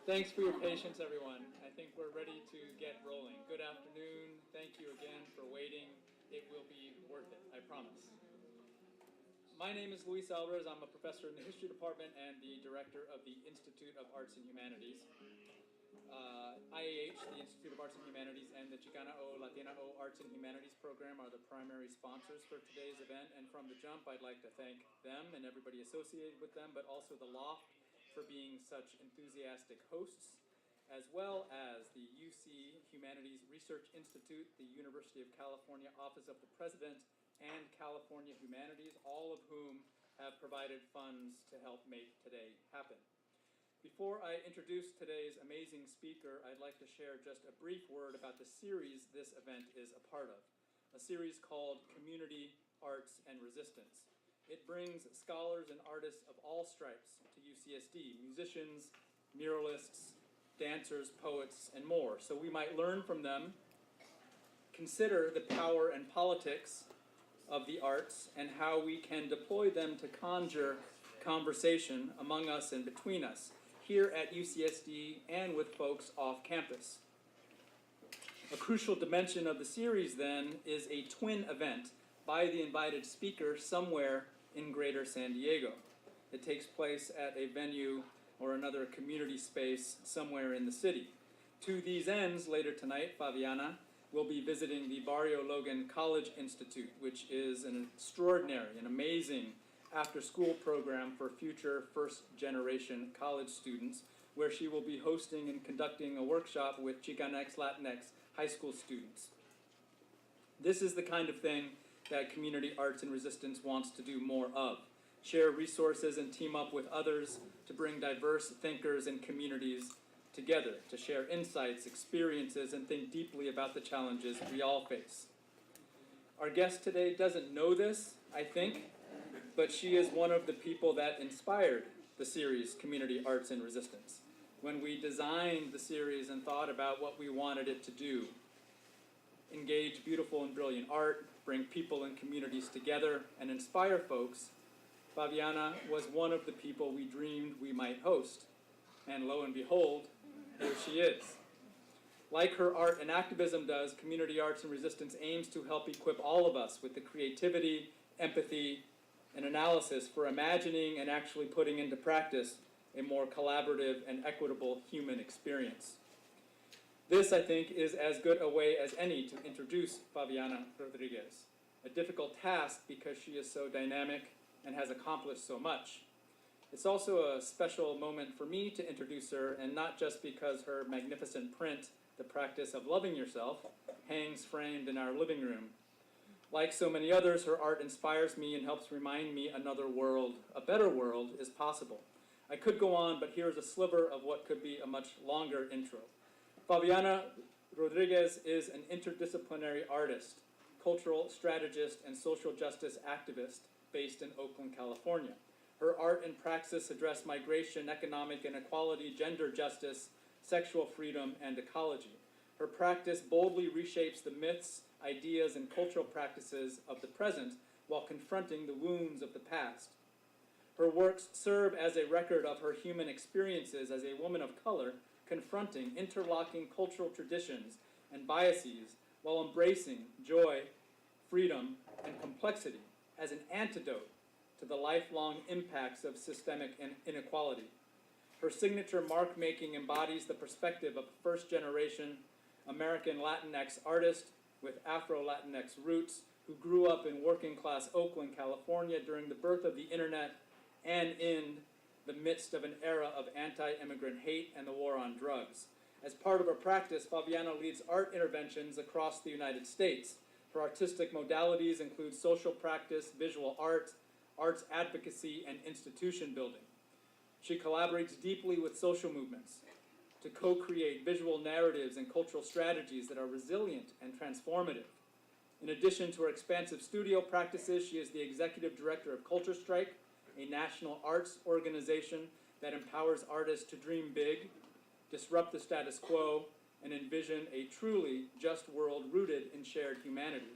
Thanks for your patience, everyone. I think we're ready to get rolling. Good afternoon. Thank you again for waiting. It will be worth it, I promise. My name is Luis Alvarez. I'm a professor in the History Department and the Director of the Institute of Arts and Humanities. IAH, the Institute of Arts and Humanities, and the Chicana o Latina o Arts and Humanities program are the primary sponsors for today's event. And from the jump, I'd like to thank them and everybody associated with them, but also the Loft for being such enthusiastic hosts, as well as the UC Humanities Research Institute, the University of California Office of the President, and California Humanities, all of whom have provided funds to help make today happen. Before I introduce today's amazing speaker, I'd like to share just a brief word about the series this event is a part of, a series called Community, Arts, and Resistance. It brings scholars and artists of all stripes to UCSD, musicians, muralists, dancers, poets, and more, so we might learn from them, consider the power and politics of the arts, and how we can deploy them to conjure conversation among us and between us, here at UCSD and with folks off campus. A crucial dimension of the series, then, is a twin event by the invited speaker somewhere in Greater San Diego. It takes place at a venue or another community space somewhere in the city. To these ends, later tonight, Favianna will be visiting the Barrio Logan College Institute, which is an extraordinary and amazing after-school program for future first-generation college students, where she will be hosting and conducting a workshop with Chicanx, Latinx high school students. This is the kind of thing that Community Arts and Resistance wants to do more of. Share resources and team up with others to bring diverse thinkers and communities together, to share insights, experiences, and think deeply about the challenges we all face. Our guest today doesn't know this, I think, but she is one of the people that inspired the series Community Arts and Resistance. When we designed the series and thought about what we wanted it to do, engage beautiful and brilliant art, bring people and communities together, and inspire folks, Favianna was one of the people we dreamed we might host. And lo and behold, here she is. Like her art and activism does, Community Arts and Resistance aims to help equip all of us with the creativity, empathy, and analysis for imagining and actually putting into practice a more collaborative and equitable human experience. This, I think, is as good a way as any to introduce Favianna Rodriguez, a difficult task because she is so dynamic and has accomplished so much. It's also a special moment for me to introduce her, and not just because her magnificent print, The Practice of Loving Yourself, hangs framed in our living room. Like so many others, her art inspires me and helps remind me another world, a better world, is possible. I could go on, but here's a sliver of what could be a much longer intro. Favianna Rodriguez is an interdisciplinary artist, cultural strategist, and social justice activist based in Oakland, California. Her art and praxis address migration, economic inequality, gender justice, sexual freedom, and ecology. Her practice boldly reshapes the myths, ideas, and cultural practices of the present while confronting the wounds of the past. Her works serve as a record of her human experiences as a woman of color, confronting interlocking cultural traditions and biases while embracing joy, freedom, and complexity as an antidote to the lifelong impacts of systemic inequality. Her signature mark-making embodies the perspective of a first-generation American Latinx artist with Afro-Latinx roots who grew up in working-class Oakland, California during the birth of the internet and in the midst of an era of anti-immigrant hate and the war on drugs. As part of her practice, Favianna leads art interventions across the United States. Her artistic modalities include social practice, visual art, arts advocacy, and institution building. She collaborates deeply with social movements to co-create visual narratives and cultural strategies that are resilient and transformative. In addition to her expansive studio practices, she is the executive director of CultureStrike, a national arts organization that empowers artists to dream big, disrupt the status quo, and envision a truly just world rooted in shared humanity.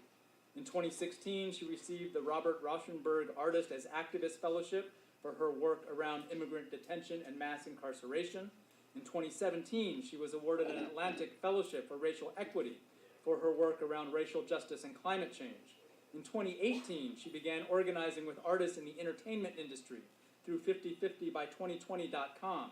In 2016, she received the Robert Rauschenberg Artist as Activist Fellowship for her work around immigrant detention and mass incarceration. In 2017, she was awarded an Atlantic Fellowship for Racial Equity for her work around racial justice and climate change. In 2018, she began organizing with artists in the entertainment industry through 5050by2020.com,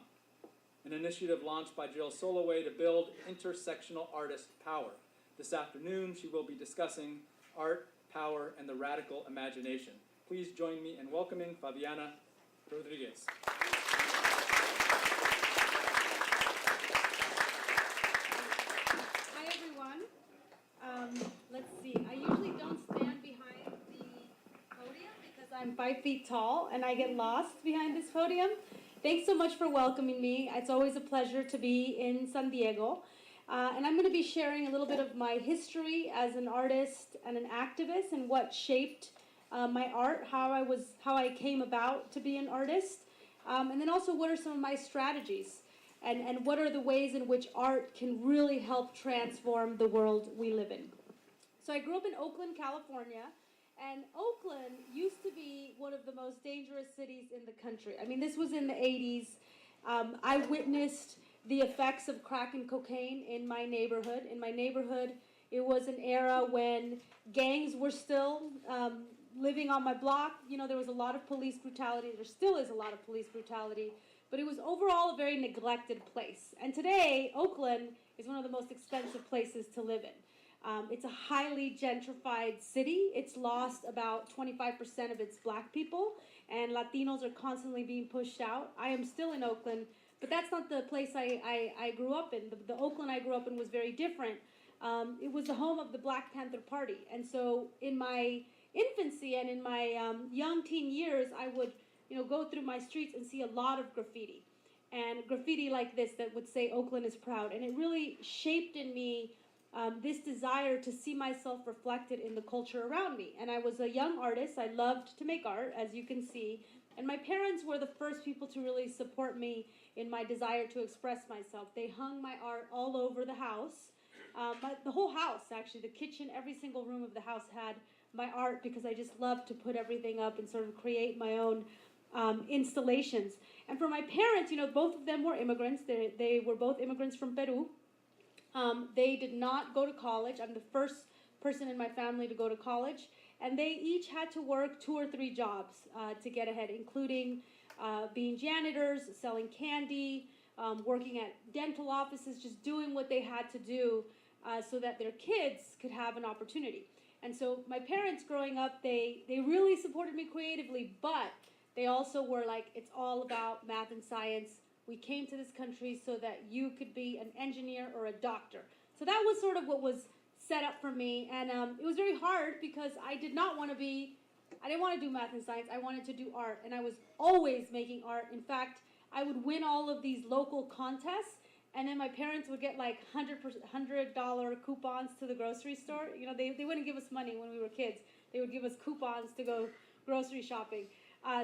an initiative launched by Jill Soloway to build intersectional artist power. This afternoon, she will be discussing art, power, and the radical imagination. Please join me in welcoming Favianna Rodriguez. Hi, everyone. Let's see. I usually don't stand behind the podium because I'm 5 feet tall and I get lost behind this podium. Thanks so much for welcoming me. It's always a pleasure to be in San Diego. And I'm going to be sharing a little bit of my history as an artist and an activist and what shaped my art, how I came about to be an artist, and then also what are some of my strategies and what are the ways in which art can really help transform the world we live in. So I grew up in Oakland, California, and Oakland used to be one of the most dangerous cities in the country. I mean, this was in the 80s. I witnessed the effects of crack and cocaine in my neighborhood. In my neighborhood, it was an era when gangs were still living on my block. You know, there was a lot of police brutality. There still is a lot of police brutality. But it was overall a very neglected place. And today, Oakland is one of the most expensive places to live in. It's a highly gentrified city. It's lost about 25% of its black people, and Latinos are constantly being pushed out. I am still in Oakland, but that's not the place I grew up in. The Oakland I grew up in was very different. It was the home of the Black Panther Party. And so in my infancy and in my young teen years, I would go through my streets and see a lot of graffiti. And graffiti like this that would say Oakland is proud. And it really shaped in me this desire to see myself reflected in the culture around me. And I was a young artist. I loved to make art, as you can see. And my parents were the first people to really support me in my desire to express myself. They hung my art all over the house. The whole house, actually, the kitchen, every single room of the house had my art because I just loved to put everything up and sort of create my own installations. And for my parents, both of them were immigrants. They were both immigrants from Peru. They did not go to college. I'm the first person in my family to go to college. And they each had to work 2 or 3 jobs to get ahead, including being janitors, selling candy, working at dental offices, just doing what they had to do so that their kids could have an opportunity. And so my parents growing up, they really supported me creatively, but they also were like, it's all about math and science. We came to this country so that you could be an engineer or a doctor. So that was sort of what was set up for me. And it was very hard because I didn't want to do math and science. I wanted to do art. And I was always making art. In fact, I would win all of these local contests. And then my parents would get like $100 coupons to the grocery store. They wouldn't give us money when we were kids. They would give us coupons to go grocery shopping.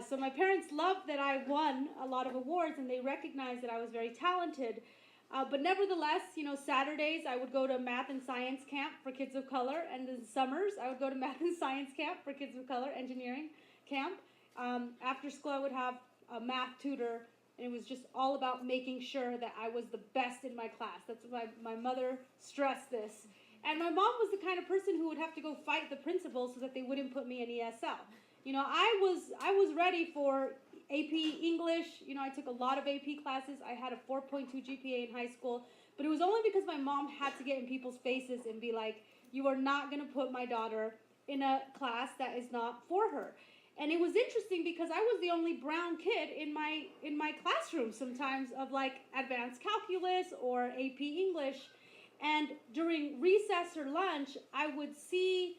So my parents loved that I won a lot of awards, and they recognized that I was very talented. But nevertheless, Saturdays I would go to math and science camp for kids of color, and in summers I would go to math and science camp for kids of color, engineering camp. After school I would have a math tutor, and it was just all about making sure that I was the best in my class. That's why my mother stressed this. And my mom was the kind of person who would have to go fight the principal so that they wouldn't put me in ESL. I was ready for AP English. I took a lot of AP classes. I had a 4.2 GPA in high school, but it was only because my mom had to get in people's faces and be like, you are not going to put my daughter in a class that is not for her. And it was interesting because I was the only brown kid in my classroom sometimes of like advanced calculus or AP English. And during recess or lunch, I would see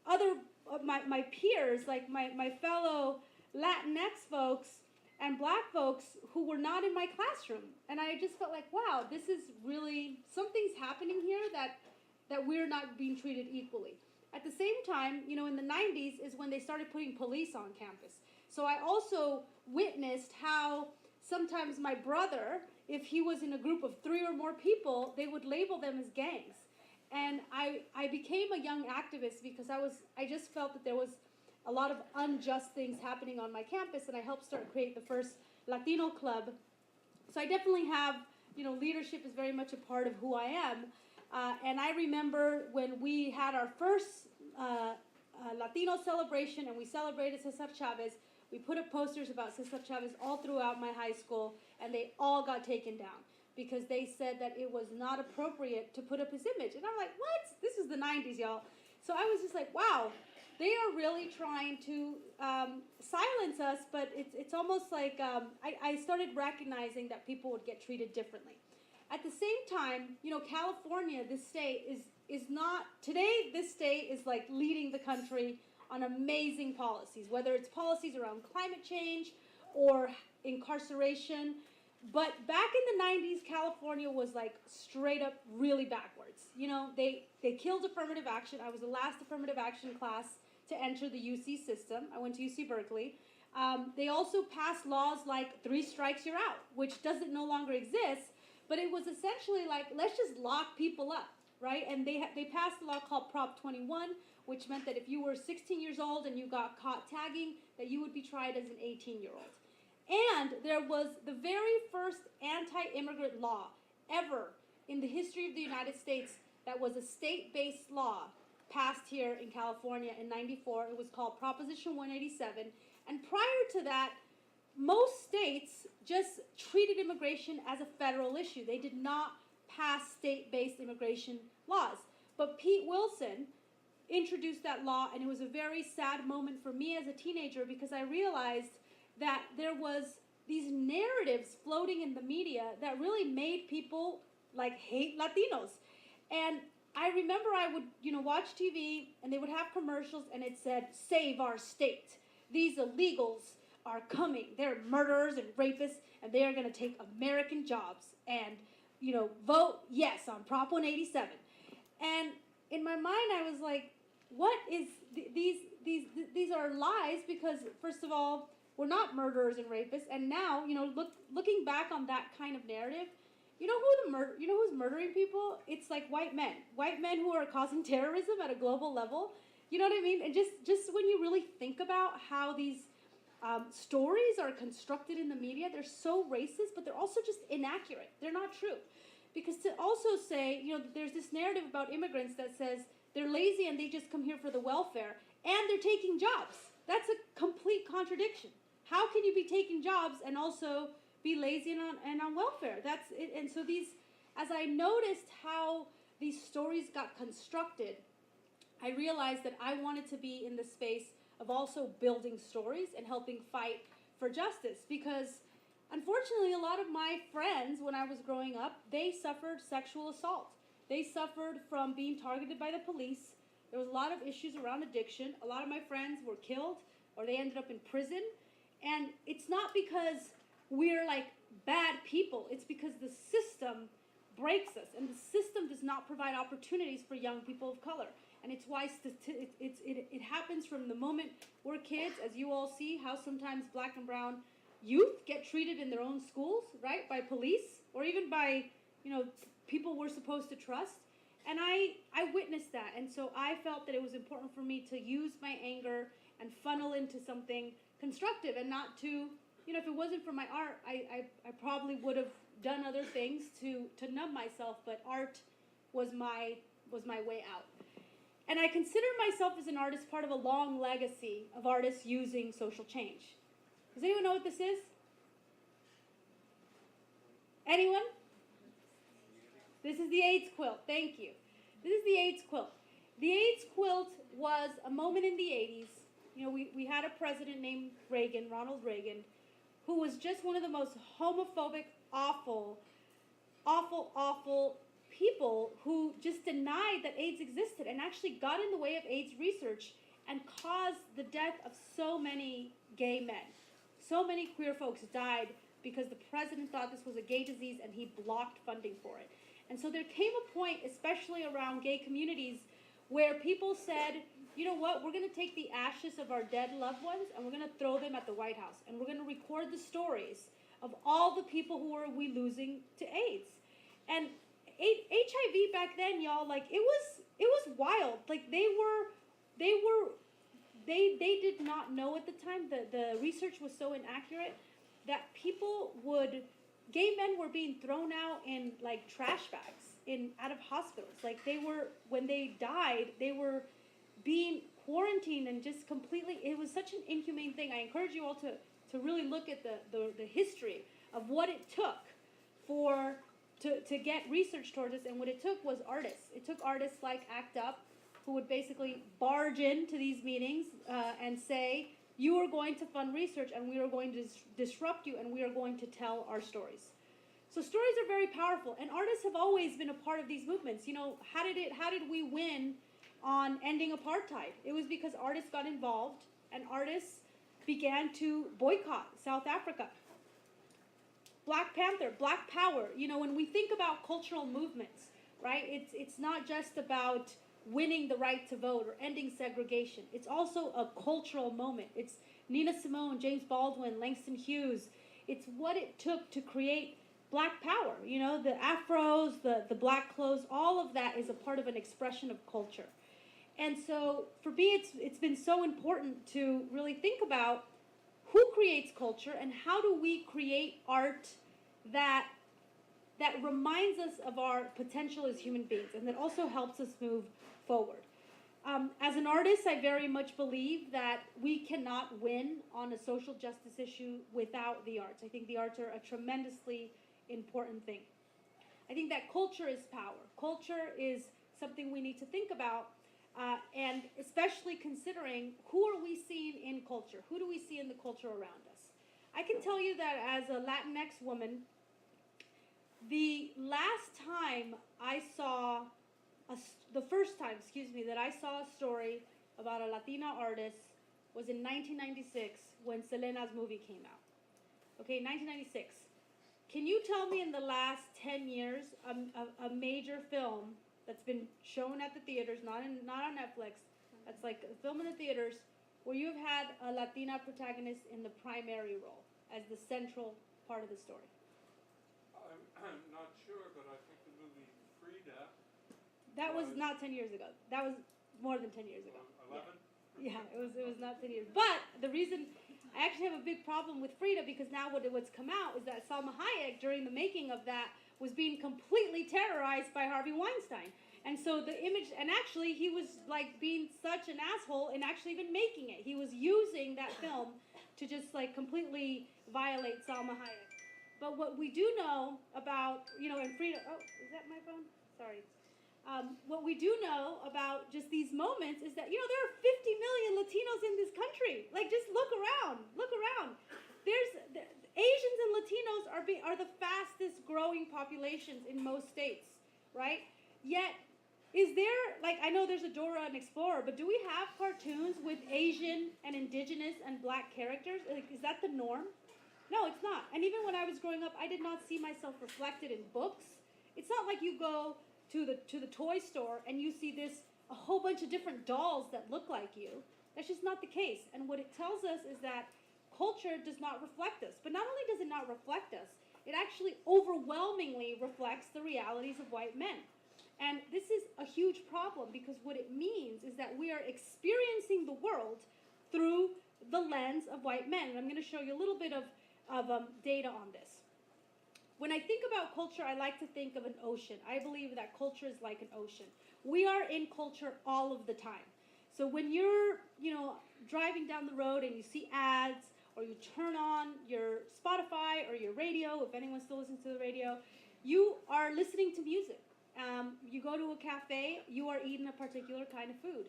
other my peers, like my fellow Latinx folks and black folks who were not in my classroom. And I just felt like, wow, this is really, something's happening here that we're not being treated equally. At the same time, in the 90s is when they started putting police on campus. So I also witnessed how sometimes my brother, if he was in a group of 3 or more people, they would label them as gangs. And I became a young activist because I just felt that there was a lot of unjust things happening on my campus, and I helped create the first Latino club. So I definitely have leadership is very much a part of who I am. And I remember when we had our first Latino celebration and we celebrated Cesar Chavez, we put up posters about Cesar Chavez all throughout my high school, and they all got taken down because they said that it was not appropriate to put up his image. And I'm like, what? This is the 90s, y'all. So I was just like, wow, they are really trying to silence us, but it's almost like I started recognizing that people would get treated differently. At the same time, California, this state, is not, today this state is like leading the country on amazing policies, whether it's policies around climate change or incarceration. But back in the 90s, California was like straight up really backwards. They killed affirmative action. I was the last affirmative action class to enter the UC system. I went to UC Berkeley. They also passed laws like 3 strikes, you're out, which doesn't no longer exist. But it was essentially like, let's just lock people up, right? And they passed a law called Prop 21, which meant that if you were 16 years old and you got caught tagging, that you would be tried as an 18-year-old. And there was the very first anti-immigrant law ever in the history of the United States that was a state-based law passed here in California in '94. It was called Proposition 187. And prior to that, most states just treated immigration as a federal issue. They did not pass state-based immigration laws. But Pete Wilson introduced that law, and it was a very sad moment for me as a teenager because I realized that there was these narratives floating in the media that really made people like hate Latinos. And I remember I would, watch TV and they would have commercials and it said, "Save our state. These illegals are coming. They're murderers and rapists and they are going to take American jobs and, vote yes on Prop 187. And in my mind I was like, what is these are lies because first of all, we're not murderers and rapists, and now, looking back on that kind of narrative, who's murdering people? It's like white men who are causing terrorism at a global level. You know what I mean? And just when you really think about how these stories are constructed in the media, they're so racist, but they're also just inaccurate. They're not true. Because to also say, there's this narrative about immigrants that says they're lazy and they just come here for the welfare, and they're taking jobs. That's a complete contradiction. How can you be taking jobs and also be lazy and on welfare? That's it. And so as I noticed how these stories got constructed, I realized that I wanted to be in the space of also building stories and helping fight for justice. Because unfortunately, a lot of my friends, when I was growing up, they suffered sexual assault. They suffered from being targeted by the police. There was a lot of issues around addiction. A lot of my friends were killed or they ended up in prison. And it's not because we're like bad people. It's because the system breaks us, and the system does not provide opportunities for young people of color. And it's why it happens from the moment we're kids, as you all see, how sometimes black and brown youth get treated in their own schools, right, by police or even by, people we're supposed to trust. And I witnessed that, and so I felt that it was important for me to use my anger and funnel into something constructive and not to, if it wasn't for my art, I probably would have done other things to numb myself, but art was my way out. And I consider myself as an artist part of a long legacy of artists using social change. Does anyone know what this is? Anyone? This is the Aids Quilt. Thank you. This is the Aids Quilt. The Aids Quilt was a moment in the 80s. We had a president named Reagan, Ronald Reagan, who was just one of the most homophobic, awful people who just denied that AIDS existed and actually got in the way of AIDS research and caused the death of so many gay men. So many queer folks died because the president thought this was a gay disease and he blocked funding for it. And so there came a point, especially around gay communities, where people said, you know what, we're going to take the ashes of our dead loved ones and we're going to throw them at the White House. And we're going to record the stories of all the people who are we losing to AIDS. And HIV back then, y'all, like it was wild. Like they did not know at the time, the research was so inaccurate that people would gay men were being thrown out in like trash bags out of hospitals. Like when they died, they were being quarantined and just completely, it was such an inhumane thing. I encourage you all to really look at the history of what it took to get research towards this, and what it took was artists. It took artists like ACT UP, who would basically barge into these meetings and say, you are going to fund research, and we are going to disrupt you, and we are going to tell our stories. So stories are very powerful, and artists have always been a part of these movements. You know, how did we win on ending apartheid? It was because artists got involved, and artists began to boycott South Africa. Black Panther, Black Power. You know, when we think about cultural movements, right, it's not just about winning the right to vote or ending segregation. It's also a cultural moment. It's Nina Simone, James Baldwin, Langston Hughes. It's what it took to create Black Power. You know, the afros, the black clothes, all of that is a part of an expression of culture. And so for me, it's been so important to really think about who creates culture and how do we create art that reminds us of our potential as human beings, and that also helps us move forward. As an artist, I very much believe that we cannot win on a social justice issue without the arts. I think the arts are a tremendously important thing. I think that culture is power. Culture is something we need to think about, and especially considering who are we seeing in culture? Who do we see in the culture around us? I can tell you that as a Latinx woman, the last time I saw the first time, that I saw a story about a Latina artist was in 1996 when Selena's movie came out. Okay, 1996. Can you tell me in the last 10 years a major film that's been shown at the theaters, not on Netflix, that's like a film in the theaters, where you've had a Latina protagonist in the primary role as the central part of the story? I'm not sure, but I think the movie Frida. That was not 10 years ago. That was more than 10 years ago. 11? Yeah, it was not 10 years. But the reason I actually have a big problem with Frida, because now what's come out is that Salma Hayek, during the making of that, was being completely terrorized by Harvey Weinstein. And so the image, and actually he was like being such an asshole in actually even making it. He was using that film to just like completely violate Salma Hayek. But what we do know about, and Frida, oh, is that my phone? Sorry. What we do know about just these moments is that, there are 50 million Latinos in this country. Like, just look around. Asians and Latinos are the fastest growing populations in most states, right? Yet, is there, I know there's a Dora and Explorer, but do we have cartoons with Asian and indigenous and black characters? Is that the norm? No, it's not. And even when I was growing up, I did not see myself reflected in books. It's not like you go to the toy store and you see a whole bunch of different dolls that look like you. That's just not the case. And what it tells us is that culture does not reflect us. But not only does it not reflect us, it actually overwhelmingly reflects the realities of white men. And this is a huge problem, because what it means is that we are experiencing the world through the lens of white men. And I'm going to show you a little bit of data on this. When I think about culture, I like to think of an ocean. I believe that culture is like an ocean. We are in culture all of the time. So when you're, driving down the road and you see ads, or you turn on your Spotify or your radio, if anyone still listens to the radio, you are listening to music. You go to a cafe, you are eating a particular kind of food.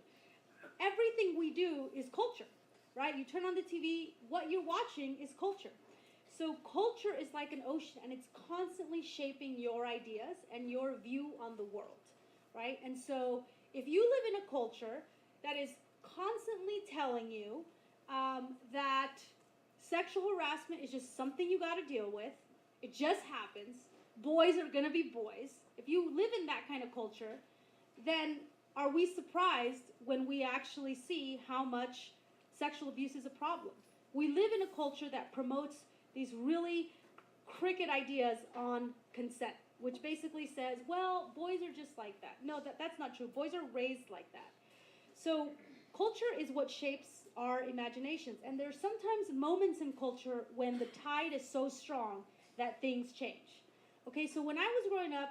Everything we do is culture, right? You turn on the TV, what you're watching is culture. So culture is like an ocean, and it's constantly shaping your ideas and your view on the world, right? And so if you live in a culture that is constantly telling you that sexual harassment is just something you got to deal with, it just happens, boys are going to be boys. If you live in that kind of culture, then are we surprised when we actually see how much sexual abuse is a problem? We live in a culture that promotes these really cricket ideas on consent, which basically says, well, boys are just like that. No, that's not true. Boys are raised like that. So culture is what shapes our imaginations. And there are sometimes moments in culture when the tide is so strong that things change. Okay, so when I was growing up,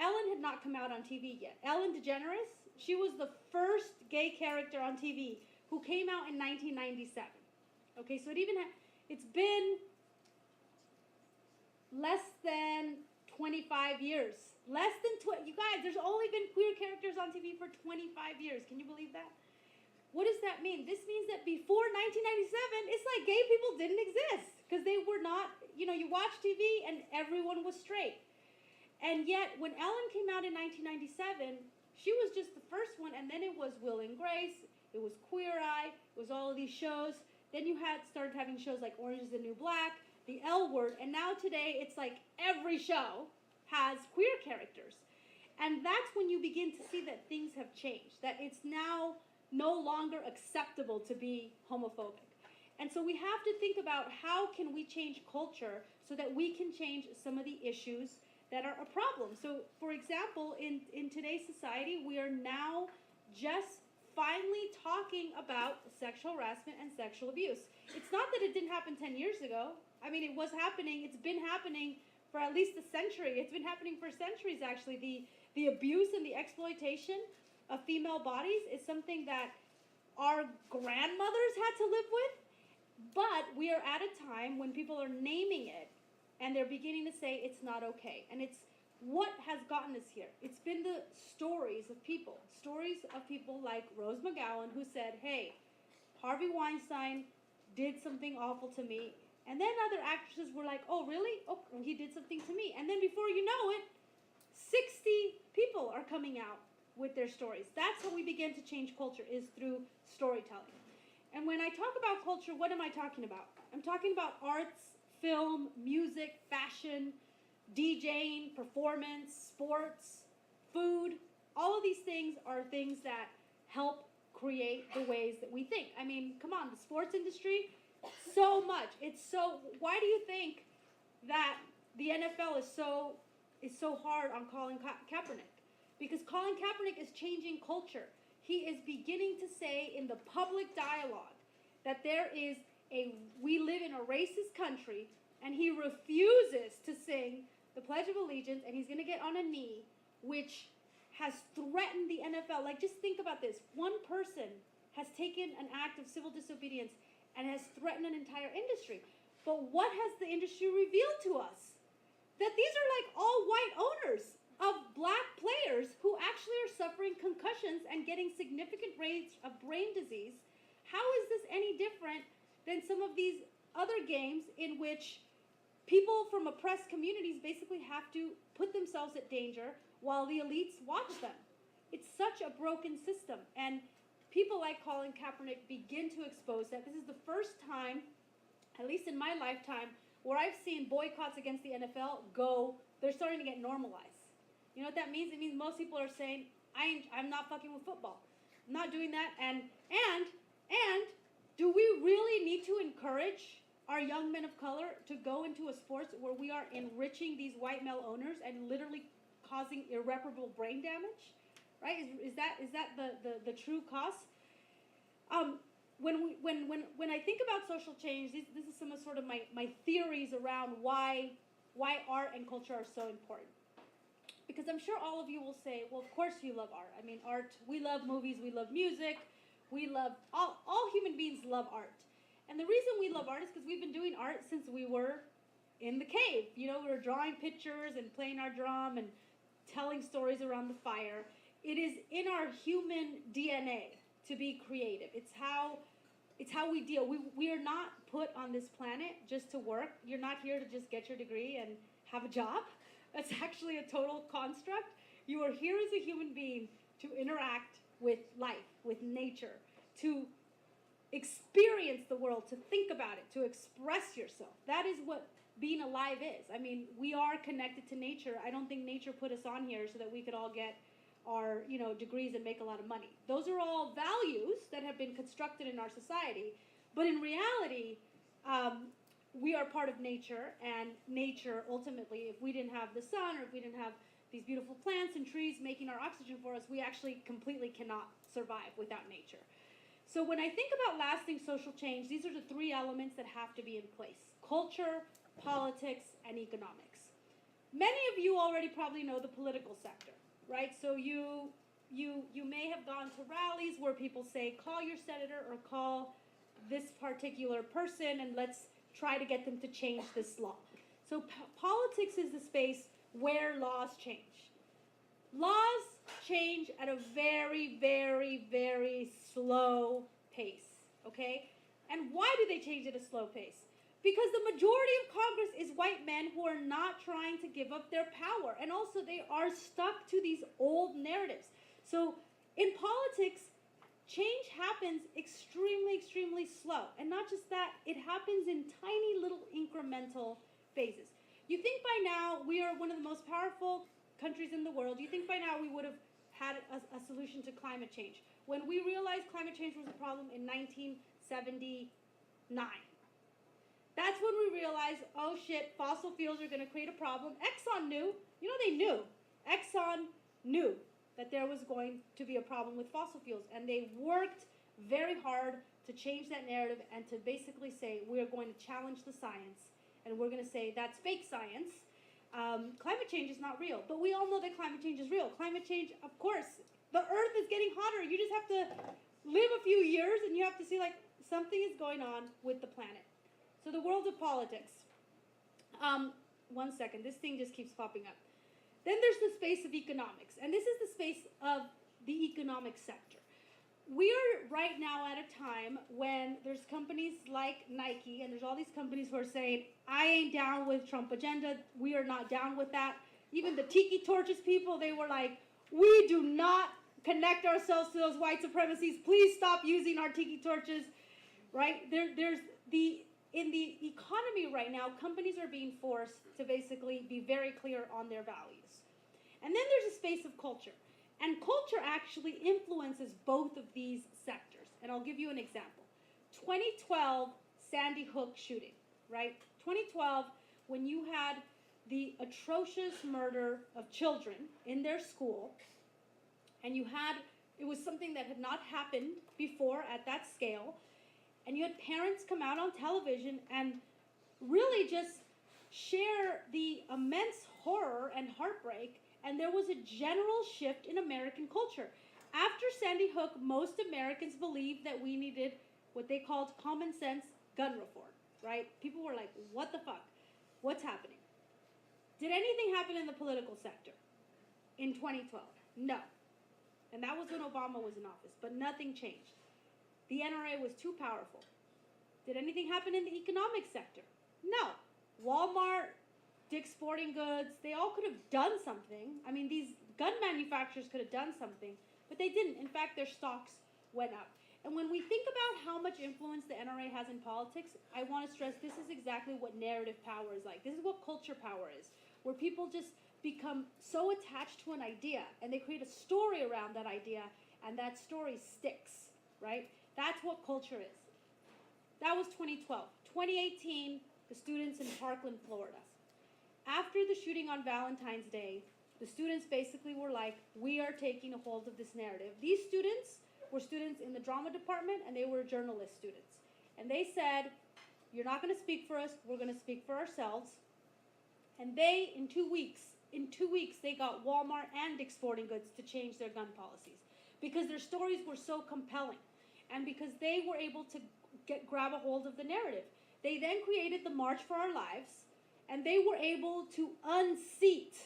Ellen had not come out on TV yet. Ellen DeGeneres, she was the first gay character on TV who came out in 1997. Okay, so it's been less than 25 years. You guys, there's only been queer characters on TV for 25 years. Can you believe that? What does that mean? This means that before 1997, it's like gay people didn't exist because they were not, you watch TV and everyone was straight. And yet, when Ellen came out in 1997, she was just the first one, and then it was Will and Grace, it was Queer Eye, it was all of these shows. Then you started having shows like Orange is the New Black, The L Word, and now today it's like every show has queer characters. And that's when you begin to see that things have changed, that it's now no longer acceptable to be homophobic. And so we have to think about how can we change culture so that we can change some of the issues that are a problem. So, for example, in today's society, we are now just finally talking about sexual harassment and sexual abuse. It's not that it didn't happen 10 years ago. I mean, it was happening. It's been happening for at least a century. It's been happening for centuries, actually. The abuse and the exploitation of female bodies is something that our grandmothers had to live with. But we are at a time when people are naming it, and they're beginning to say it's not okay. And it's what has gotten us here. It's been the stories of people like Rose McGowan, who said, hey, Harvey Weinstein did something awful to me. And then other actresses were like, oh, really? Oh, he did something to me. And then before you know it, 60 people are coming out with their stories. That's how we begin to change culture, is through storytelling. And when I talk about culture, what am I talking about? I'm talking about arts, film, music, fashion, DJing, performance, sports, food. All of these things are things that help create the ways that we think. I mean, come on, the sports industry, so much. Why do you think that the NFL is so hard on Colin Kaepernick? Because Colin Kaepernick is changing culture. He is beginning to say in the public dialogue that we live in a racist country, and he refuses to sing the Pledge of Allegiance, and he's going to get on a knee, which has threatened the NFL. Like, just think about this. One person has taken an act of civil disobedience and has threatened an entire industry. But what has the industry revealed to us? That these are like all white owners of black players who actually are suffering concussions and getting significant rates of brain disease. How is this any different than some of these other games in which people from oppressed communities basically have to put themselves at danger while the elites watch them? It's such a broken system. And people like Colin Kaepernick begin to expose that. This is the first time, at least in my lifetime, where I've seen boycotts against the NFL they're starting to get normalized. You know what that means? It means most people are saying, I'm not fucking with football. I'm not doing that. And do we really need to encourage our young men of color to go into a sport where we are enriching these white male owners and literally causing irreparable brain damage? Right? Is that the true cost? When I think about social change, this is some of sort of my theories around why art and culture are so important. Because I'm sure all of you will say, well, of course you love art. I mean, art, we love movies, we love music, all human beings love art. And the reason we love art is because we've been doing art since we were in the cave. We were drawing pictures and playing our drum and telling stories around the fire. It is in our human DNA to be creative. It's how we deal. We are not put on this planet just to work. You're not here to just get your degree and have a job. That's actually a total construct. You are here as a human being to interact with life, with nature, to experience the world, to think about it, to express yourself. That is what being alive is. I mean, we are connected to nature. I don't think nature put us on here so that we could all get our, degrees and make a lot of money. Those are all values that have been constructed in our society. But in reality, we are part of nature, and nature, ultimately, if we didn't have the sun or if we didn't have these beautiful plants and trees making our oxygen for us, we actually completely cannot survive without nature. So when I think about lasting social change, these are the three elements that have to be in place: culture, politics, and economics. Many of you already probably know the political sector, right? So you may have gone to rallies where people say, call your senator or call this particular person and let's try to get them to change this law. So politics is the space where laws change. Laws change at a very, very, very slow pace, okay? And why do they change at a slow pace? Because the majority of Congress is white men who are not trying to give up their power. And also they are stuck to these old narratives. So in politics, change happens extremely, extremely slow. And not just that, it happens in tiny little incremental phases. You think by now we are one of the most powerful countries in the world. You think by now we would have had a solution to climate change. When we realized climate change was a problem in 1979. That's when we realized, oh shit, fossil fuels are going to create a problem. Exxon knew. You know, they knew. Exxon knew that there was going to be a problem with fossil fuels. And they worked very hard to change that narrative and to basically say, we're going to challenge the science. And we're going to say, that's fake science. Climate change is not real. But we all know that climate change is real. Climate change, of course, the earth is getting hotter. You just have to live a few years and you have to see, like, something is going on with the planet. So the world of politics. 1 second, this thing just keeps popping up. Then there's the space of economics, and this is the space of the economic sector. We are right now at a time when there's companies like Nike, and there's all these companies who are saying, I ain't down with Trump agenda, we are not down with that. Even the Tiki Torches people, they were like, we do not connect ourselves to those white supremacies, please stop using our Tiki Torches, right? In the economy right now, companies are being forced to basically be very clear on their values. And then there's a space of culture. And culture actually influences both of these sectors. And I'll give you an example. 2012 Sandy Hook shooting, right? 2012, when you had the atrocious murder of children in their school, and it was something that had not happened before at that scale, and you had parents come out on television and really just share the immense horror and heartbreak, and there was a general shift in American culture. After Sandy Hook, most Americans believed that we needed what they called common sense gun reform, right? People were like, what the fuck? What's happening? Did anything happen in the political sector in 2012? No. And that was when Obama was in office, but nothing changed. The NRA was too powerful. Did anything happen in the economic sector? No. Walmart, Dick's Sporting Goods, they all could have done something. I mean, these gun manufacturers could have done something, but they didn't. In fact, their stocks went up. And when we think about how much influence the NRA has in politics, I want to stress this is exactly what narrative power is like. This is what culture power is, where people just become so attached to an idea, and they create a story around that idea, and that story sticks, right? That's what culture is. That was 2012. 2018, the students in Parkland, Florida. After the shooting on Valentine's Day, the students basically were like, we are taking a hold of this narrative. These students were students in the drama department, and they were journalist students. And they said, you're not going to speak for us, we're going to speak for ourselves. And they, in 2 weeks, they got Walmart and Dick's Sporting Goods to change their gun policies because their stories were so compelling. And because they were able to grab a hold of the narrative. They then created the March for Our Lives, and they were able to unseat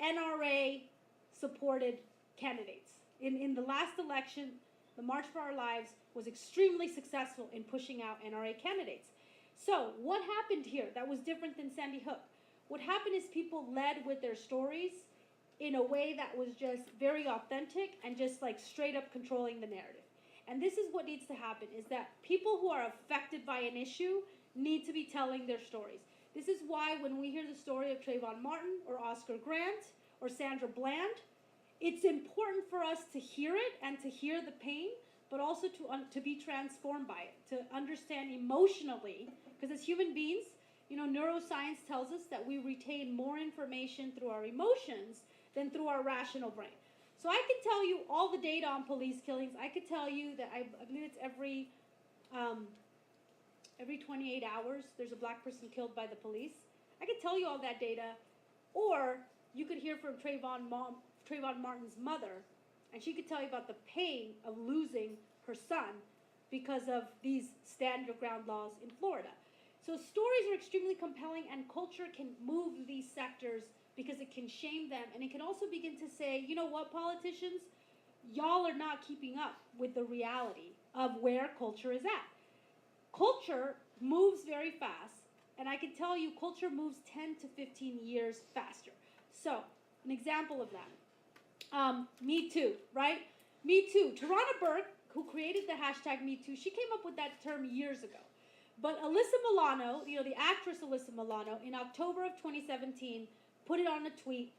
NRA-supported candidates. In the last election, the March for Our Lives was extremely successful in pushing out NRA candidates. So what happened here that was different than Sandy Hook? What happened is people led with their stories in a way that was just very authentic and just like straight up controlling the narrative. And this is what needs to happen, is that people who are affected by an issue need to be telling their stories. This is why when we hear the story of Trayvon Martin or Oscar Grant or Sandra Bland, it's important for us to hear it and to hear the pain, but also to be transformed by it, to understand emotionally, because as human beings, you know, neuroscience tells us that we retain more information through our emotions than through our rational brain. So I can tell you all the data on police killings. I could tell you that I believe it's every every 28 hours, there's a black person killed by the police. I could tell you all that data. Or you could hear from Trayvon Martin's mother, and she could tell you about the pain of losing her son because of these stand your ground laws in Florida. So stories are extremely compelling, and culture can move these sectors because it can shame them, and it can also begin to say, you know what, politicians, y'all are not keeping up with the reality of where culture is at. Culture moves very fast, and I can tell you culture moves 10 to 15 years faster. So, an example of that. Me Too, right? Me Too. Tarana Burke, who created the hashtag Me Too, she came up with that term years ago. But Alyssa Milano, the actress Alyssa Milano, in October of 2017, put it on a tweet,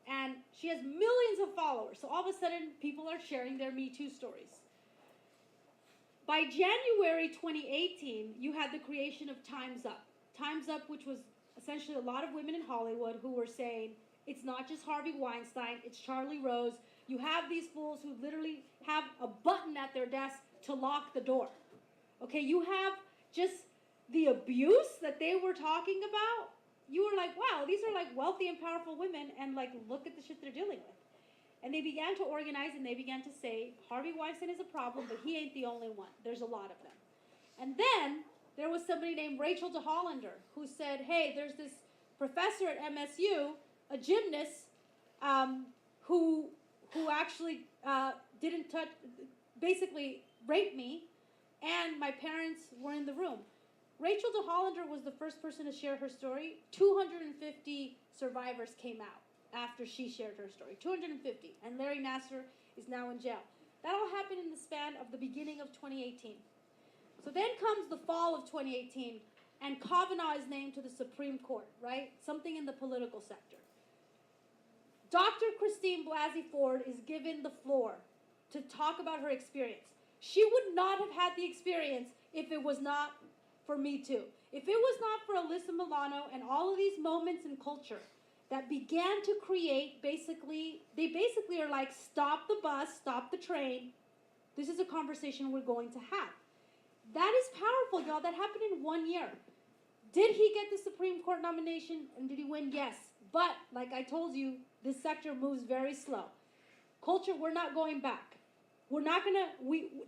and she has millions of followers. So all of a sudden, people are sharing their Me Too stories. By January 2018, you had the creation of Time's Up. Time's Up, which was essentially a lot of women in Hollywood who were saying, it's not just Harvey Weinstein, it's Charlie Rose. You have these fools who literally have a button at their desk to lock the door. Okay, you have just the abuse that they were talking about. You were like, wow, these are like wealthy and powerful women, and like, look at the shit they're dealing with. And they began to organize, and they began to say, Harvey Weinstein is a problem, but he ain't the only one. There's a lot of them. And then there was somebody named Rachel DeHollander who said, hey, there's this professor at MSU, a gymnast, who actually didn't touch, basically raped me, and my parents were in the room. Rachel DeHollander was the first person to share her story. 250 survivors came out after she shared her story. 250. And Larry Nassar is now in jail. That all happened in the span of the beginning of 2018. So then comes the fall of 2018, and Kavanaugh is named to the Supreme Court, right? Something in the political sector. Dr. Christine Blasey Ford is given the floor to talk about her experience. She would not have had the experience if it was not for Me Too. If it was not for Alyssa Milano and all of these moments in culture that began to create, they basically are like, stop the bus, stop the train. This is a conversation we're going to have. That is powerful, y'all. That happened in 1 year. Did he get the Supreme Court nomination, and did he win? Yes. But, like I told you, this sector moves very slow. Culture, we're not going back. We're not going to,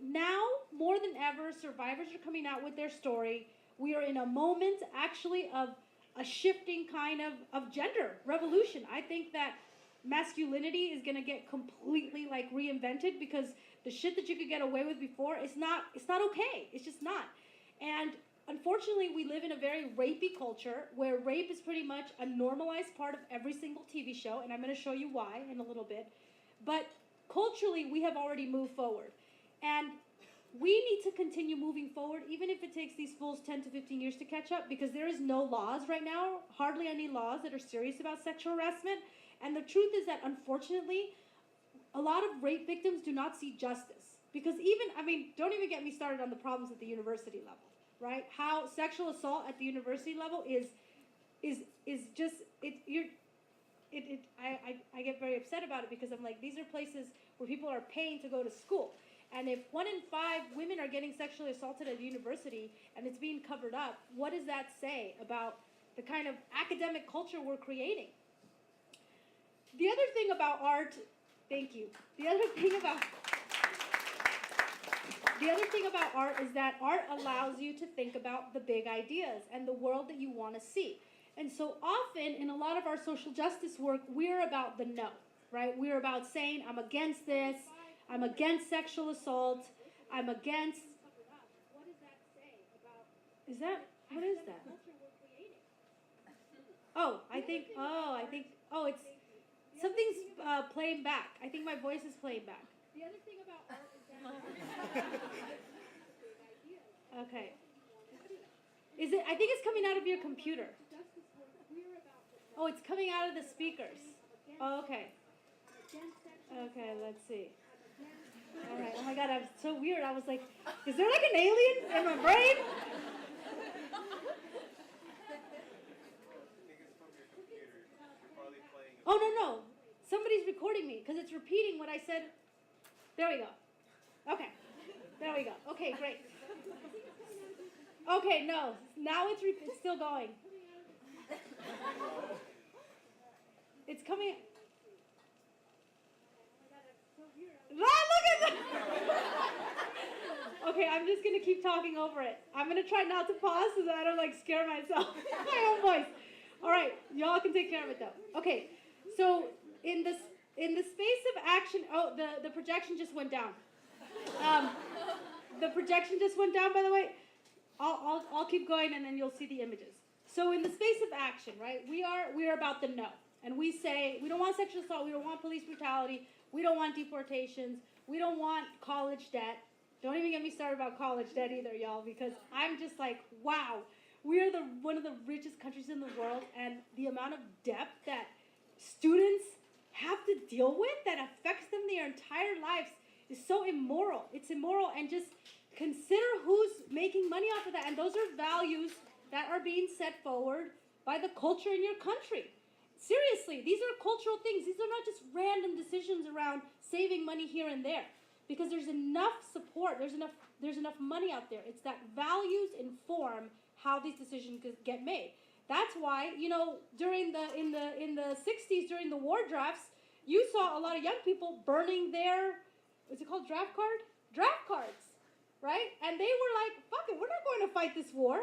now, more than ever, survivors are coming out with their story. We are in a moment, actually, of a shifting kind of gender revolution. I think that masculinity is going to get completely, like, reinvented, because the shit that you could get away with before, it's not okay. It's just not. And unfortunately, we live in a very rapey culture where rape is pretty much a normalized part of every single TV show, and I'm going to show you why in a little bit. But culturally, we have already moved forward. And we need to continue moving forward, even if it takes these fools 10 to 15 years to catch up, because there is no laws right now, hardly any laws that are serious about sexual harassment. And the truth is that, unfortunately, a lot of rape victims do not see justice. Because don't even get me started on the problems at the university level, right? How sexual assault at the university level is just, I get very upset about it, because I'm like, these are places where people are paying to go to school. And if 1 in 5 women are getting sexually assaulted at a university and it's being covered up, what does that say about the kind of academic culture we're creating? The other thing about art, thank you. The other thing about art is that art allows you to think about the big ideas and the world that you want to see. And so often in a lot of our social justice work, we're about the no, right? We're about saying, I'm against this. I'm against sexual assault. I'm against. What does that say about? What is that? It's something's playing back. I think my voice is playing back. The other thing about art is that. Okay. Is it? I think it's coming out of your computer. Oh, it's coming out of the speakers. Oh, okay. Okay, let's see. All right. Oh my God, I'm so weird. I was like, is there like an alien in my brain? Oh, no. Somebody's recording me because it's repeating what I said. There we go. Okay. There we go. Okay, great. Okay, no. Now it's still going. It's coming. Look at that! Okay, I'm just going to keep talking over it. I'm going to try not to pause so that I don't, like, scare myself. My own voice. All right, y'all can take care of it, though. Okay, so in the space of action... Oh, the projection just went down. The projection just went down, by the way. I'll keep going, and then you'll see the images. So in the space of action, right, we are about the no. And we say, we don't want sexual assault, we don't want police brutality, we don't want deportations, we don't want college debt. Don't even get me started about college debt either, y'all, because I'm just like, wow. We are one of the richest countries in the world, and the amount of debt that students have to deal with that affects them their entire lives is so immoral. It's immoral, and just consider who's making money off of that. And those are values that are being set forward by the culture in your country. Seriously, these are cultural things. These are not just random decisions around saving money here and there, because there's enough support, there's enough money out there. It's that values inform how these decisions get made. That's why, in the 60s during the war drafts, you saw a lot of young people burning their, what's it called, draft cards, right? And they were like, fuck it, we're not going to fight this war.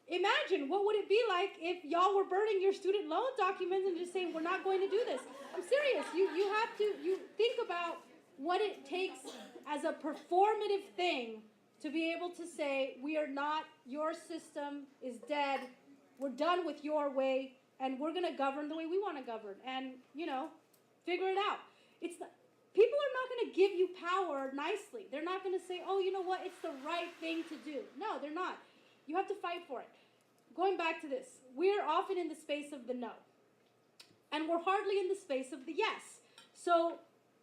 Imagine, what would it be like if y'all were burning your student loan documents and just saying, we're not going to do this? I'm serious. You think about what it takes as a performative thing to be able to say, we are not, your system is dead, we're done with your way, and we're going to govern the way we want to govern. And, figure it out. People are not going to give you power nicely. They're not going to say, oh, you know what, it's the right thing to do. No, they're not. You have to fight for it. Going back to this, we're often in the space of the no. And we're hardly in the space of the yes. So,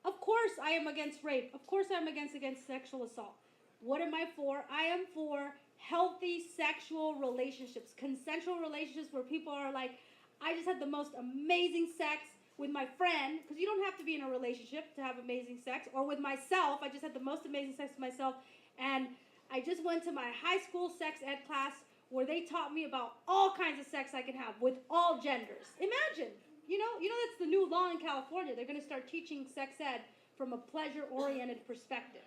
of course I am against rape. Of course I am against sexual assault. What am I for? I am for healthy sexual relationships, consensual relationships where people are like, I just had the most amazing sex with my friend, because you don't have to be in a relationship to have amazing sex, or with myself, I just had the most amazing sex with myself, and I just went to my high school sex ed class where they taught me about all kinds of sex I can have with all genders. Imagine, that's the new law in California. They're going to start teaching sex ed from a pleasure-oriented perspective,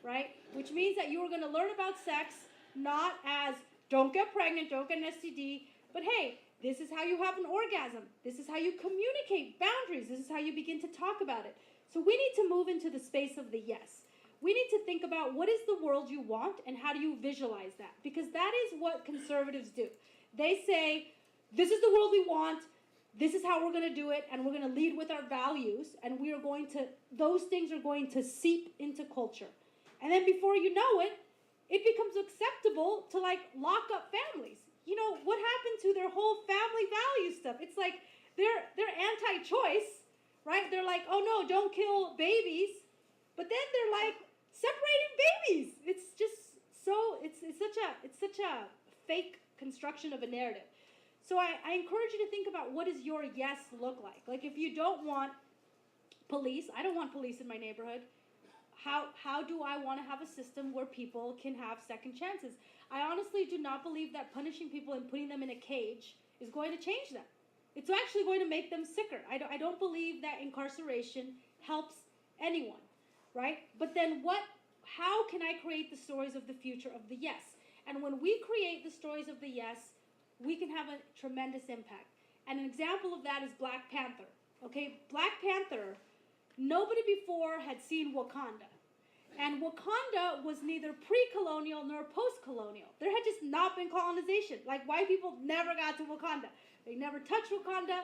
right? Which means that you are going to learn about sex not as don't get pregnant, don't get an STD, but hey, this is how you have an orgasm. This is how you communicate boundaries. This is how you begin to talk about it. So we need to move into the space of the yes. We need to think about what is the world you want and how do you visualize that? Because that is what conservatives do. They say, this is the world we want, this is how we're going to do it, and we're going to lead with our values, and those things are going to seep into culture. And then before you know it, it becomes acceptable to lock up families. What happened to their whole family value stuff? It's like they're anti-choice, right? They're like, oh no, don't kill babies. But then they're like separating babies. It's just so it's such a fake construction of a narrative. So I encourage you to think about, what does your yes look like? Like, if you don't want police, I don't want police in my neighborhood. How do I want to have a system where people can have second chances? I honestly do not believe that punishing people and putting them in a cage is going to change them. It's actually going to make them sicker. I don't believe that incarceration helps anyone, right? But then how can I create the stories of the future of the yes? And when we create the stories of the yes, we can have a tremendous impact. And an example of that is Black Panther. Okay, Black Panther, nobody before had seen Wakanda. And Wakanda was neither pre-colonial nor post-colonial. There had just not been colonization. Like, white people never got to Wakanda. They never touched Wakanda.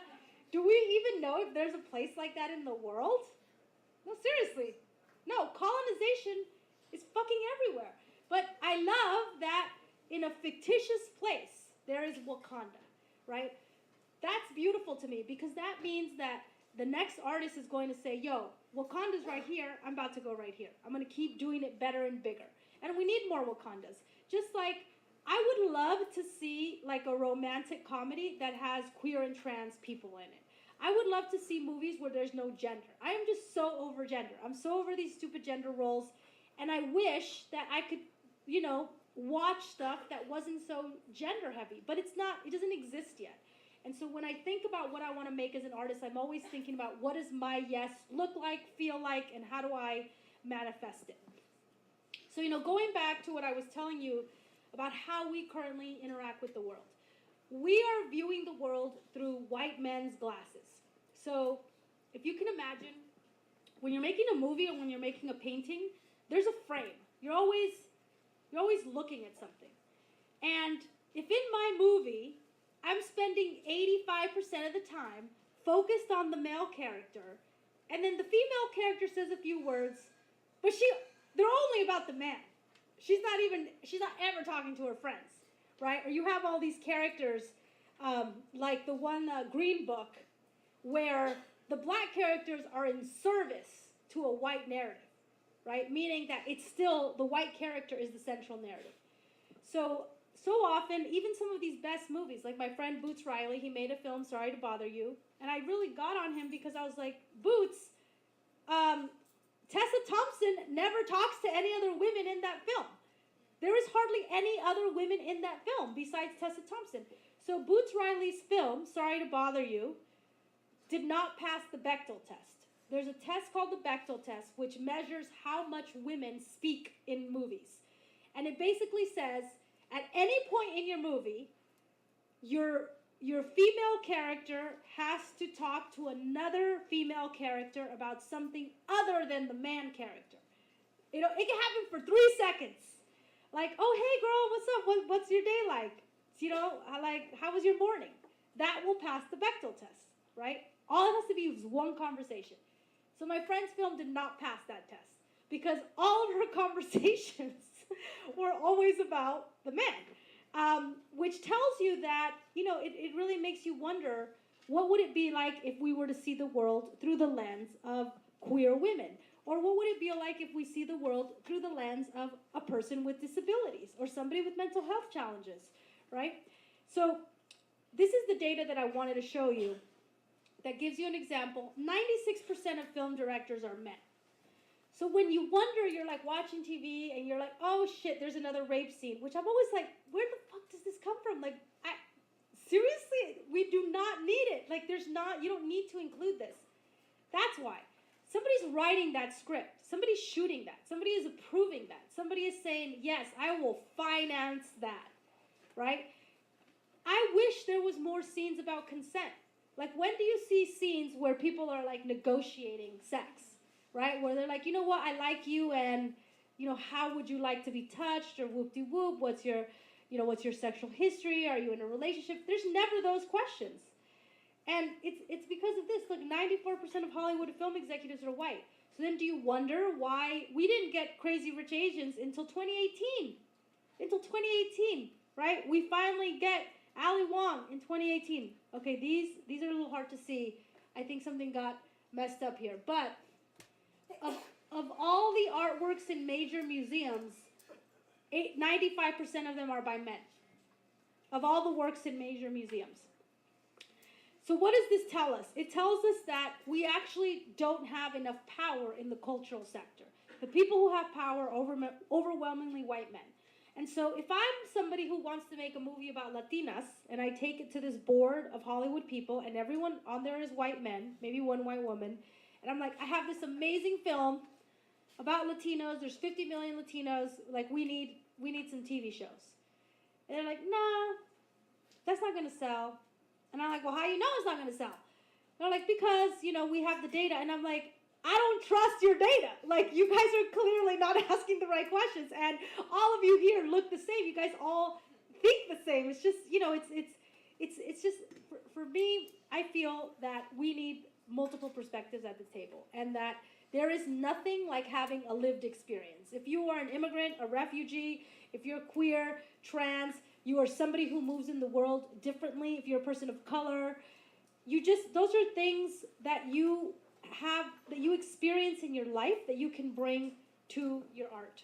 Do we even know if there's a place like that in the world? No, seriously. No, colonization is fucking everywhere. But I love that in a fictitious place, there is Wakanda, right? That's beautiful to me, because that means that the next artist is going to say, yo, Wakanda's right here, I'm about to go right here. I'm going to keep doing it better and bigger. And we need more Wakandas. Just like, I would love to see like a romantic comedy that has queer and trans people in it. I would love to see movies where there's no gender. I am just so over gender. I'm so over these stupid gender roles. And I wish that I could, watch stuff that wasn't so gender heavy, but it doesn't exist yet. And so when I think about what I want to make as an artist, I'm always thinking about what does my yes look like, feel like, and how do I manifest it. So, going back to what I was telling you about how we currently interact with the world. We are viewing the world through white men's glasses. So if you can imagine, when you're making a movie or when you're making a painting, there's a frame. You're always looking at something. And if in my movie, I'm spending 85% of the time focused on the male character, and then the female character says a few words, but they're only about the man. She's not ever talking to her friends, right? Or you have all these characters, like the one Green Book, where the black characters are in service to a white narrative, right? Meaning that it's still, the white character is the central narrative. So often, even some of these best movies, like my friend Boots Riley, he made a film, Sorry to Bother You, and I really got on him because I was like, Boots, Tessa Thompson never talks to any other women in that film. There is hardly any other women in that film besides Tessa Thompson. So Boots Riley's film, Sorry to Bother You, did not pass the Bechdel test. There's a test called the Bechdel test, which measures how much women speak in movies. And it basically says, at any point in your movie, your female character has to talk to another female character about something other than the man character. It can happen for 3 seconds. Like, oh, hey, girl, what's up? What's your day like? How was your morning? That will pass the Bechdel test, right? All it has to be is one conversation. So my friend's film did not pass that test because all of her conversations were always about the man, which tells you that, it really makes you wonder, what would it be like if we were to see the world through the lens of queer women? Or what would it be like if we see the world through the lens of a person with disabilities or somebody with mental health challenges, right? So this is the data that I wanted to show you that gives you an example. 96% of film directors are men. So when you wonder, you're like watching TV and you're like, oh shit, there's another rape scene, which I'm always like, where the fuck does this come from? Like, seriously, we do not need it. Like, you don't need to include this. That's why. Somebody's writing that script. Somebody's shooting that. Somebody is approving that. Somebody is saying, yes, I will finance that, right? I wish there was more scenes about consent. Like, when do you see scenes where people are, like, negotiating sex, right? Where they're like, you know what, I like you, and, how would you like to be touched, or whoop-de-whoop, what's your sexual history, are you in a relationship? There's never those questions. And it's because of this. Look, 94% of Hollywood film executives are white. So then do you wonder why we didn't get Crazy Rich Asians until 2018? Until 2018, right? We finally get Ali Wong in 2018. Okay, these are a little hard to see. I think something got messed up here. But of all the artworks in major museums, 95% of them are by men. Of all the works in major museums. So what does this tell us? It tells us that we actually don't have enough power in the cultural sector. The people who have power are overwhelmingly white men. And so if I'm somebody who wants to make a movie about Latinas, and I take it to this board of Hollywood people, and everyone on there is white men, maybe one white woman, and I'm like, I have this amazing film about Latinos, there's 50 million Latinos, like we need some TV shows. And they're like, nah, that's not gonna sell. And I'm like, well, how do you know it's not gonna sell? They're like, because, we have the data. And I'm like, I don't trust your data. Like, you guys are clearly not asking the right questions. And all of you here look the same. You guys all think the same. It's just, it's just, for me, I feel that we need multiple perspectives at the table. And that there is nothing like having a lived experience. If you are an immigrant, a refugee, if you're queer, trans, you are somebody who moves in the world differently, if you're a person of color, those are things that you have, that you experience in your life that you can bring to your art.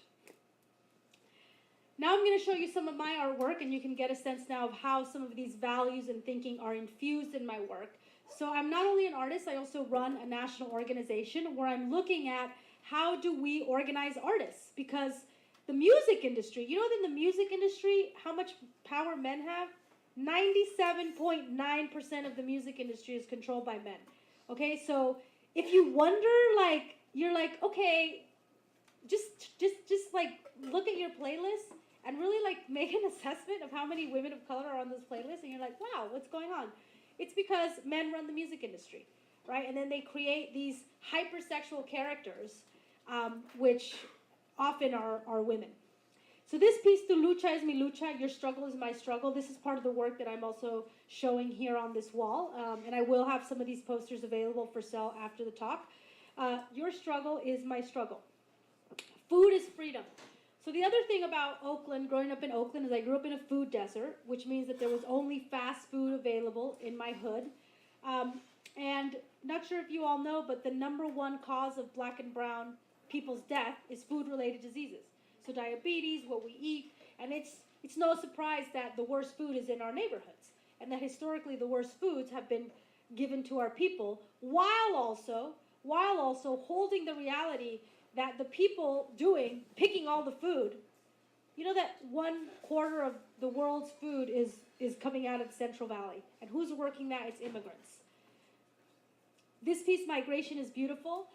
Now I'm going to show you some of my artwork, and you can get a sense now of how some of these values and thinking are infused in my work. So I'm not only an artist, I also run a national organization where I'm looking at how do we organize artists, because The music industry, you know that in the music industry, how much power men have? 97.9% of the music industry is controlled by men. Okay, so if you wonder, like, you're like, okay, just like look at your playlist and really like make an assessment of how many women of color are on this playlist, and you're like, wow, what's going on? It's because men run the music industry, right? And then they create these hypersexual characters, which often are women. So this piece, Tu lucha es mi lucha, your struggle is my struggle, this is part of the work that I'm also showing here on this wall, and I will have some of these posters available for sale after the talk. Your struggle is my struggle. Food is freedom. So the other thing about Oakland, growing up in Oakland, is I grew up in a food desert, which means that there was only fast food available in my hood. And not sure if you all know, but the #1 cause of black and brown people's death is food-related diseases. So diabetes, what we eat, and it's no surprise that the worst food is in our neighborhoods, and that historically the worst foods have been given to our people, while also holding the reality that the people picking all the food, you know that 1/4 of the world's food is coming out of the Central Valley, and who's working that? It's immigrants. This piece, Migration is Beautiful,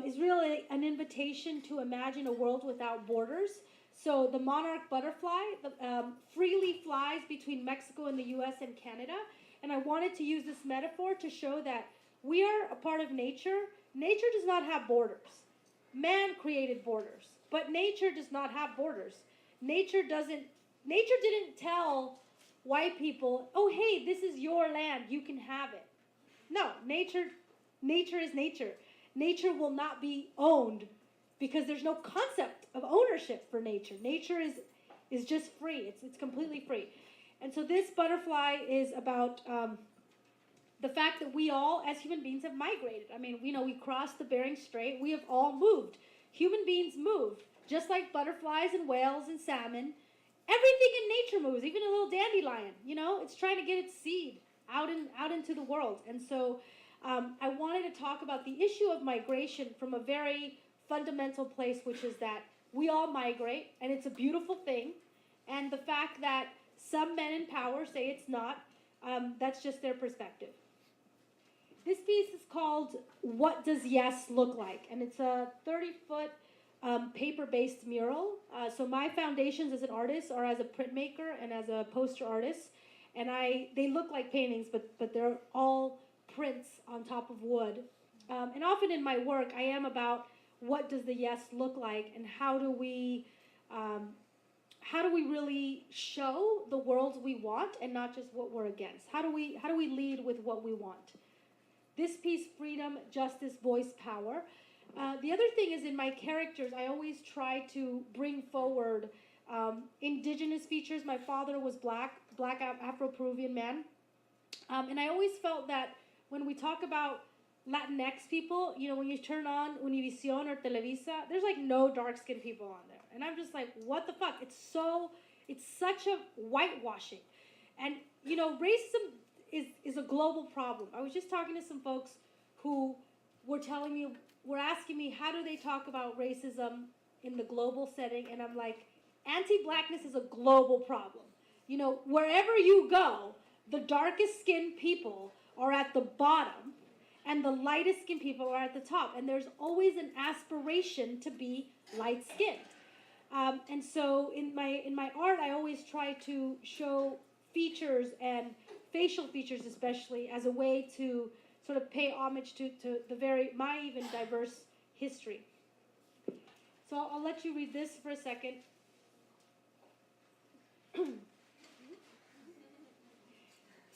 is really an invitation to imagine a world without borders. So the monarch butterfly freely flies between Mexico and the US and Canada. And I wanted to use this metaphor to show that we are a part of nature. Nature does not have borders. Man created borders, but nature does not have borders. Nature didn't tell white people, oh, hey, this is your land, you can have it. No, nature is nature. Nature will not be owned because there's no concept of ownership for nature. Nature is just free. It's completely free. And so this butterfly is about the fact that we all, as human beings, have migrated. I mean, we crossed the Bering Strait. We have all moved. Human beings moved, just like butterflies and whales and salmon. Everything in nature moves, even a little dandelion. It's trying to get its seed out into the world. And so I wanted to talk about the issue of migration from a very fundamental place, which is that we all migrate, and it's a beautiful thing. And the fact that some men in power say it's not, that's just their perspective. This piece is called What Does Yes Look Like? And it's a 30-foot paper-based mural. So my foundations as an artist are as a printmaker and as a poster artist. And they look like paintings, but they're all prints on top of wood. And often in my work, I am about what does the yes look like, and how do we really show the world we want and not just what we're against? How do we lead with what we want? This piece, Freedom, Justice, Voice, Power. The other thing is in my characters, I always try to bring forward indigenous features. My father was black Afro-Peruvian man. And I always felt that when we talk about Latinx people, when you turn on Univision or Televisa, there's like no dark-skinned people on there. And I'm just like, what the fuck? It's such a whitewashing. And, racism is a global problem. I was just talking to some folks who were asking me, how do they talk about racism in the global setting? And I'm like, anti-blackness is a global problem. Wherever you go, the darkest skinned people are at the bottom and the lightest skinned people are at the top. And there's always an aspiration to be light skinned. And so in my art, I always try to show features and facial features especially as a way to sort of pay homage to my even diverse history. So I'll let you read this for a second.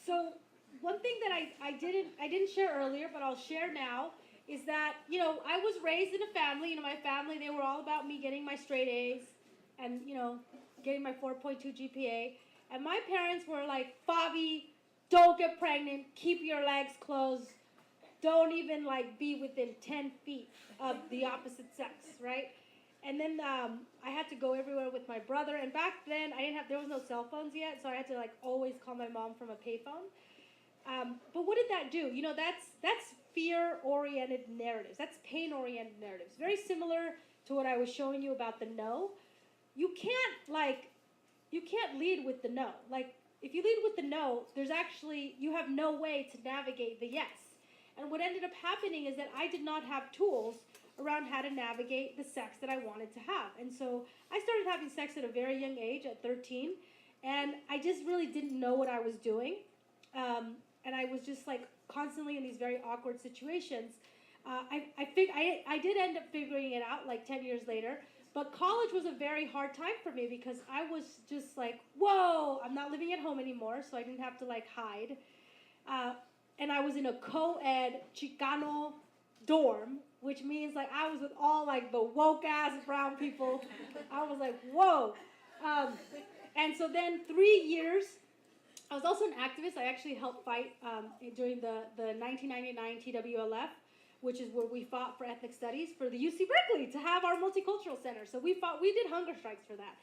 So one thing that I didn't share earlier, but I'll share now, is that, I was raised in a family, my family, they were all about me getting my straight A's and, getting my 4.2 GPA. And my parents were like, Fabi, don't get pregnant, keep your legs closed, don't even be within 10 feet of the opposite sex, right? And then I had to go everywhere with my brother. And back then, there was no cell phones yet, so I had to always call my mom from a payphone. But what did that do? That's fear-oriented narratives. That's pain-oriented narratives. Very similar to what I was showing you about the no. you can't lead with the no. Like, if you lead with the no, you have no way to navigate the yes. And what ended up happening is that I did not have tools around how to navigate the sex that I wanted to have. And so I started having sex at a very young age, at 13, and I just really didn't know what I was doing. And I was just like constantly in these very awkward situations. I did end up figuring it out like 10 years later, but college was a very hard time for me because I was just like, whoa, I'm not living at home anymore, so I didn't have to like hide. And I was in a co-ed Chicano dorm, which means like I was with all like the woke ass brown people. I was like, whoa. And so then 3 years, I was also an activist. I actually helped fight during the 1999 TWLF, which is where we fought for ethnic studies for the UC Berkeley to have our multicultural center. So we did hunger strikes for that.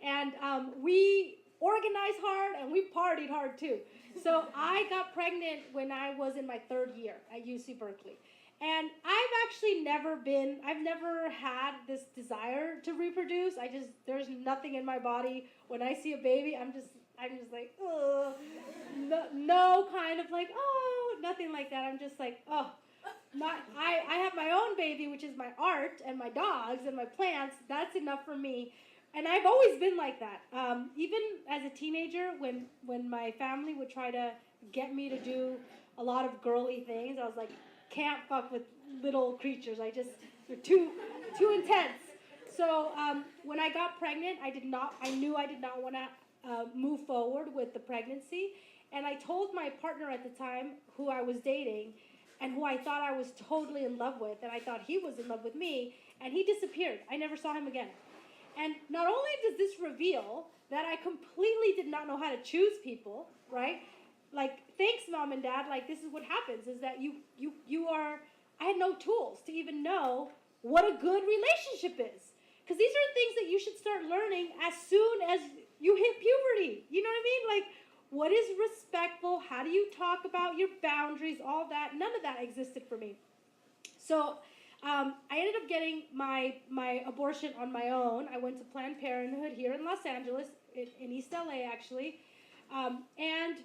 And we organized hard and we partied hard too. So I got pregnant when I was in my 3rd year at UC Berkeley. And I've never had this desire to reproduce. There's nothing in my body. When I see a baby, I'm just like, oh, no, kind of like, oh, nothing like that. I'm just like, oh, I have my own baby, which is my art and my dogs and my plants. That's enough for me. And I've always been like that. Even as a teenager, when my family would try to get me to do a lot of girly things, I was like, can't fuck with little creatures. They're too intense. So when I got pregnant, I knew I did not want to move forward with the pregnancy. And I told my partner at the time, who I was dating, and who I thought I was totally in love with, and I thought he was in love with me, and he disappeared. I never saw him again. And not only does this reveal that I completely did not know how to choose people, right? Like, thanks, Mom and Dad. Like, this is what happens, is that I had no tools to even know what a good relationship is. Because these are things that you should start learning as soon as you hit puberty. You know what I mean? Like, what is respectful? How do you talk about your boundaries? All that. None of that existed for me. So I ended up getting my abortion on my own. I went to Planned Parenthood here in Los Angeles, in East LA actually, and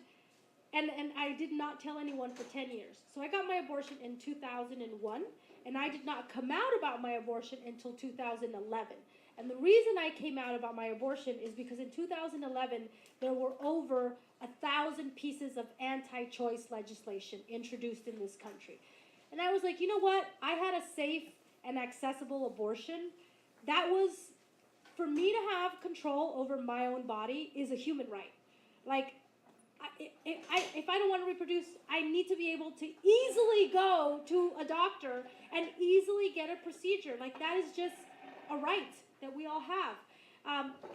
I did not tell anyone for 10 years. So I got my abortion in 2001, and I did not come out about my abortion until 2011. And the reason I came out about my abortion is because in 2011, there were over 1,000 pieces of anti-choice legislation introduced in this country. And I was like, you know what? I had a safe and accessible abortion. That was, for me to have control over my own body is a human right. Like, if I don't want to reproduce, I need to be able to easily go to a doctor and easily get a procedure. Like, that is just a right that we all have.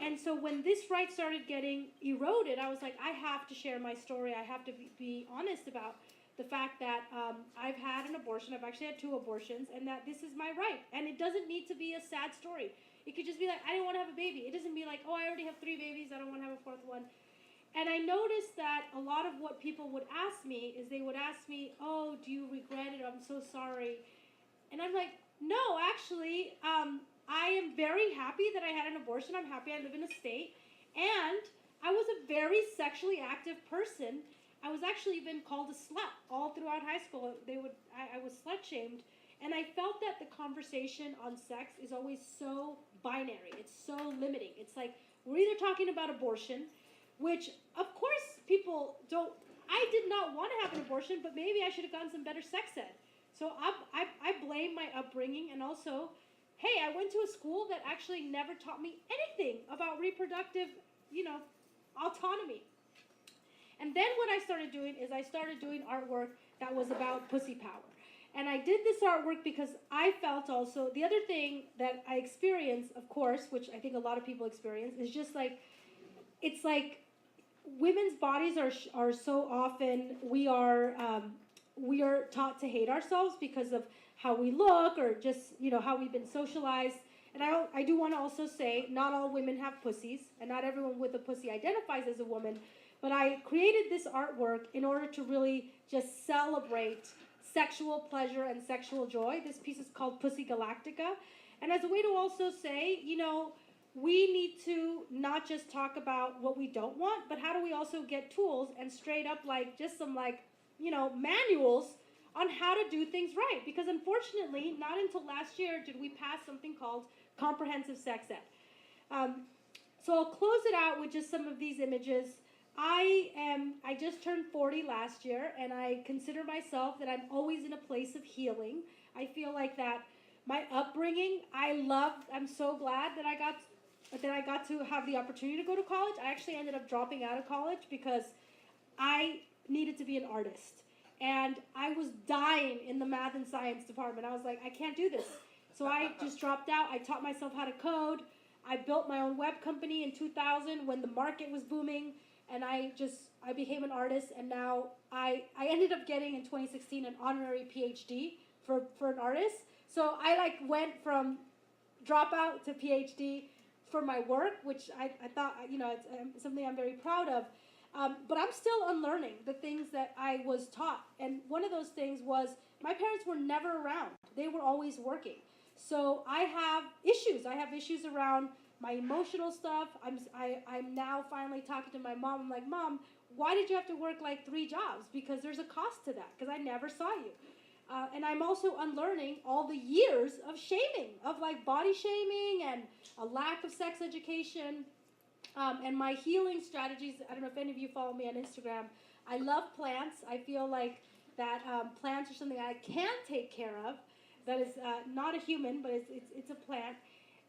And so when this right started getting eroded, I was like, I have to share my story. I have to be honest about the fact that I've had an abortion. I've actually had 2 abortions, and that this is my right. And it doesn't need to be a sad story. It could just be like, I didn't want to have a baby. It doesn't be like, oh, I already have 3 babies. I don't want to have a 4th one. And I noticed that a lot of what people would ask me is they would ask me, oh, do you regret it? I'm so sorry. And I'm like, no, actually, I am very happy that I had an abortion. I'm happy I live in a state. And I was a very sexually active person. I was actually even called a slut all throughout high school. I was slut shamed. And I felt that the conversation on sex is always so binary. It's so limiting. It's like, we're either talking about abortion, which, of course, people don't. I did not want to have an abortion, but maybe I should have gotten some better sex ed. So I blame my upbringing, and also, hey, I went to a school that actually never taught me anything about reproductive, autonomy. And then what I started doing is I started doing artwork that was about pussy power. And I did this artwork because I felt also, the other thing that I experienced, of course, which I think a lot of people experience, is just like, it's like, women's bodies are so often, we are taught to hate ourselves because of how we look, or just, how we've been socialized. And I do want to also say, not all women have pussies, and not everyone with a pussy identifies as a woman, but I created this artwork in order to really just celebrate sexual pleasure and sexual joy. This piece is called Pussy Galactica. And as a way to also say, we need to not just talk about what we don't want, but how do we also get tools and straight up like just some like, manuals on how to do things right. Because unfortunately, not until last year did we pass something called comprehensive sex ed. So I'll close it out with just some of these images. I just turned 40 last year, and I consider myself that I'm always in a place of healing. I feel like that my upbringing, I'm so glad that I got to have the opportunity to go to college. I actually ended up dropping out of college because I needed to be an artist. And I was dying in the math and science department. I was like, I can't do this. So I just dropped out. I taught myself how to code. I built my own web company in 2000 when the market was booming. And I became an artist. And now I ended up getting in 2016 an honorary PhD for an artist. So I went from dropout to PhD for my work, which I thought, it's something I'm very proud of. But I'm still unlearning the things that I was taught. And one of those things was my parents were never around. They were always working. So I have issues. I have issues around my emotional stuff. I'm now finally talking to my mom. I'm like, Mom, why did you have to work 3 jobs? Because there's a cost to that, because I never saw you. And I'm also unlearning all the years of shaming, of body shaming and a lack of sex education. And my healing strategies, I don't know if any of you follow me on Instagram. I love plants. I feel like that plants are something I can take care of. That is not a human, but it's a plant.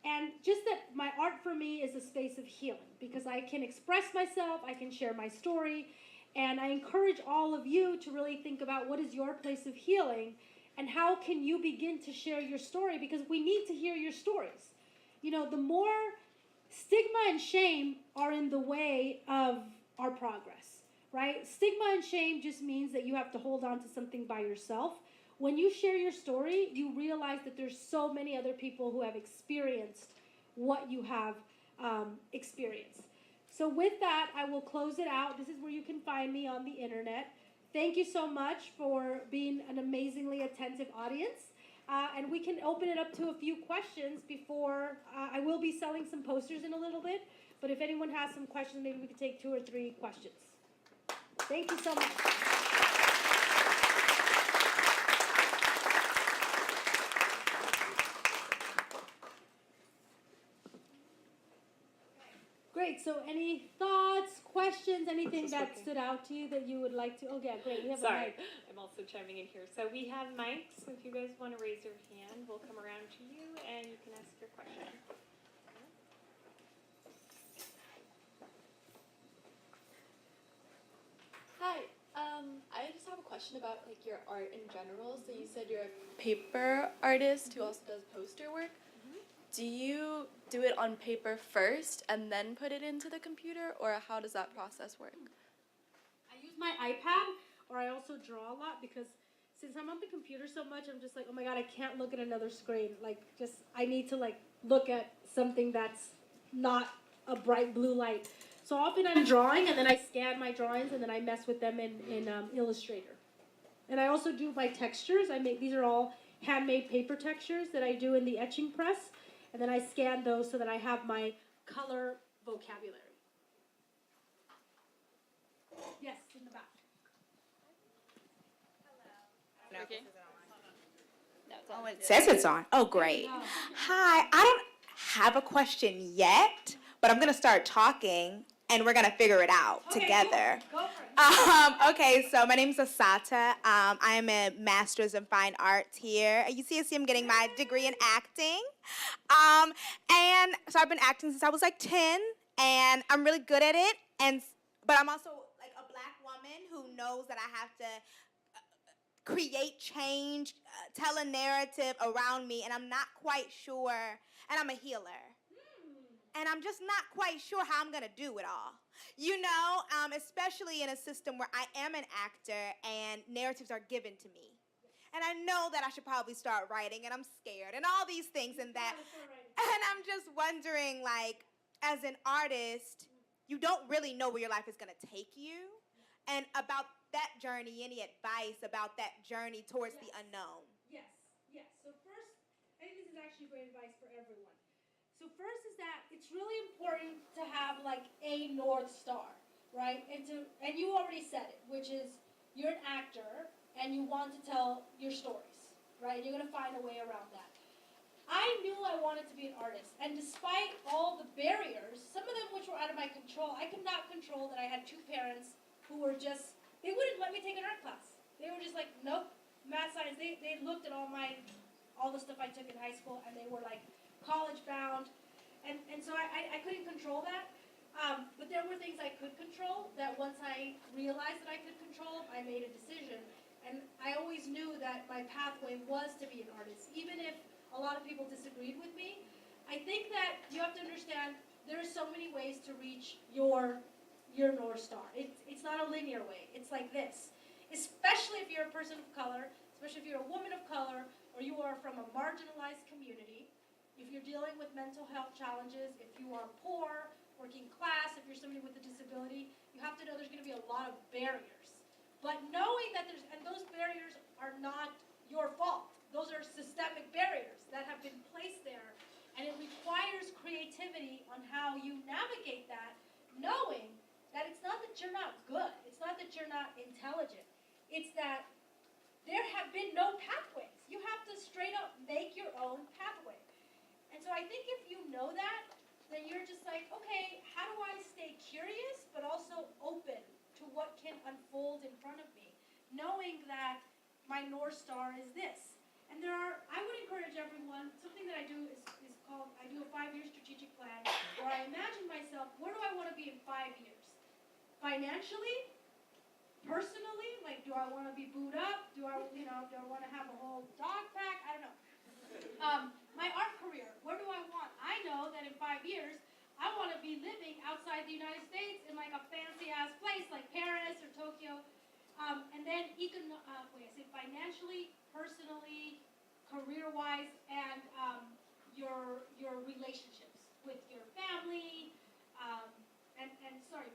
And just that my art for me is a space of healing, because I can express myself, I can share my story, and I encourage all of you to really think about what is your place of healing and how can you begin to share your story, because we need to hear your stories. The more stigma and shame are in the way of our progress, right? Stigma and shame just means that you have to hold on to something by yourself. When you share your story, you realize that there's so many other people who have experienced what you have experienced. So with that, I will close it out. This is where you can find me on the internet. Thank you so much for being an amazingly attentive audience. And we can open it up to a few questions before, I will be selling some posters in a little bit, but if anyone has some questions, maybe we could take 2 or 3 questions. Thank you so much. Great, so any thoughts, questions, anything that stood out to you that you would like to, great, we have a mic. I'm also chiming in here. So we have mics, so if you guys want to raise your hand, we'll come around to you and you can ask your question. Hi, I just have a question about your art in general. So you said you're a paper artist who also does poster work. Do you do it on paper first and then put it into the computer, or how does that process work? I use my iPad, or I also draw a lot, because since I'm on the computer so much, I'm just like, oh my God, I can't look at another screen. I need to look at something that's not a bright blue light. So often I'm drawing, and then I scan my drawings, and then I mess with them in Illustrator. And I also do my textures. These are all handmade paper textures that I do in the etching press. And then I scan those so that I have my color vocabulary. Yes, in the back. Hello. Okay. Oh, it says it's on. Oh, great. Hi. I don't have a question yet, but I'm going to start talking, and we're going to figure it out together. Go for it. Okay, so my name's Asata. I am a master's in fine arts here at UCSC. I'm getting my degree in acting. And so I've been acting since I was 10, and I'm really good at it. But I'm also a Black woman who knows that I have to create change, tell a narrative around me, and I'm not quite sure, and I'm a healer. And I'm just not quite sure how I'm going to do it all. Especially in a system where I am an actor and narratives are given to me. And I know that I should probably start writing, and I'm scared, and all these things and that. And I'm just wondering, as an artist, you don't really know where your life is going to take you. And about that journey, any advice about that journey towards the unknown? Yes. So first, I think this is actually great advice for everyone. So first is that it's really important to have like a North Star, right? And you already said it, which is you're an actor and you want to tell your stories, right? You're gonna find a way around that. I knew I wanted to be an artist, and despite all the barriers, some of them which were out of my control, I could not control that I had two parents who were just, they wouldn't let me take an art class. They were just like, nope, math, science. They looked at all the stuff I took in high school, and they were like college bound, and so I couldn't control that. But there were things I could control that once I realized that I could control, I made a decision. And I always knew that my pathway was to be an artist, even if a lot of people disagreed with me. I think that you have to understand there are so many ways to reach your North Star. It's not a linear way. It's like this. Especially if you're a person of color, especially if you're a woman of color, or you are from a marginalized community, if you're dealing with mental health challenges, if you are poor, working class, if you're somebody with a disability, you have to know there's going to be a lot of barriers. But knowing that and those barriers are not your fault. Those are systemic barriers that have been placed there, and it requires creativity on how you navigate that, knowing that it's not that you're not good, it's not that you're not intelligent, it's that there have been no pathways. You have to straight up make your own pathway. And so I think if you know that, then you're just like, okay, how do I stay curious, but also open to what can unfold in front of me, knowing that my North Star is this. And I would encourage everyone, something that I do is called, I do a 5-year strategic plan, where I imagine myself, where do I want to be in 5 years? Financially? Personally? Like, do I want to be booed up? Do I want to have a whole dog pack? I don't know. My art career, where do I want? I know that in 5 years, I want to be living outside the United States in like a fancy-ass place like Paris or Tokyo. And then financially, personally, career-wise, and your relationships with your family,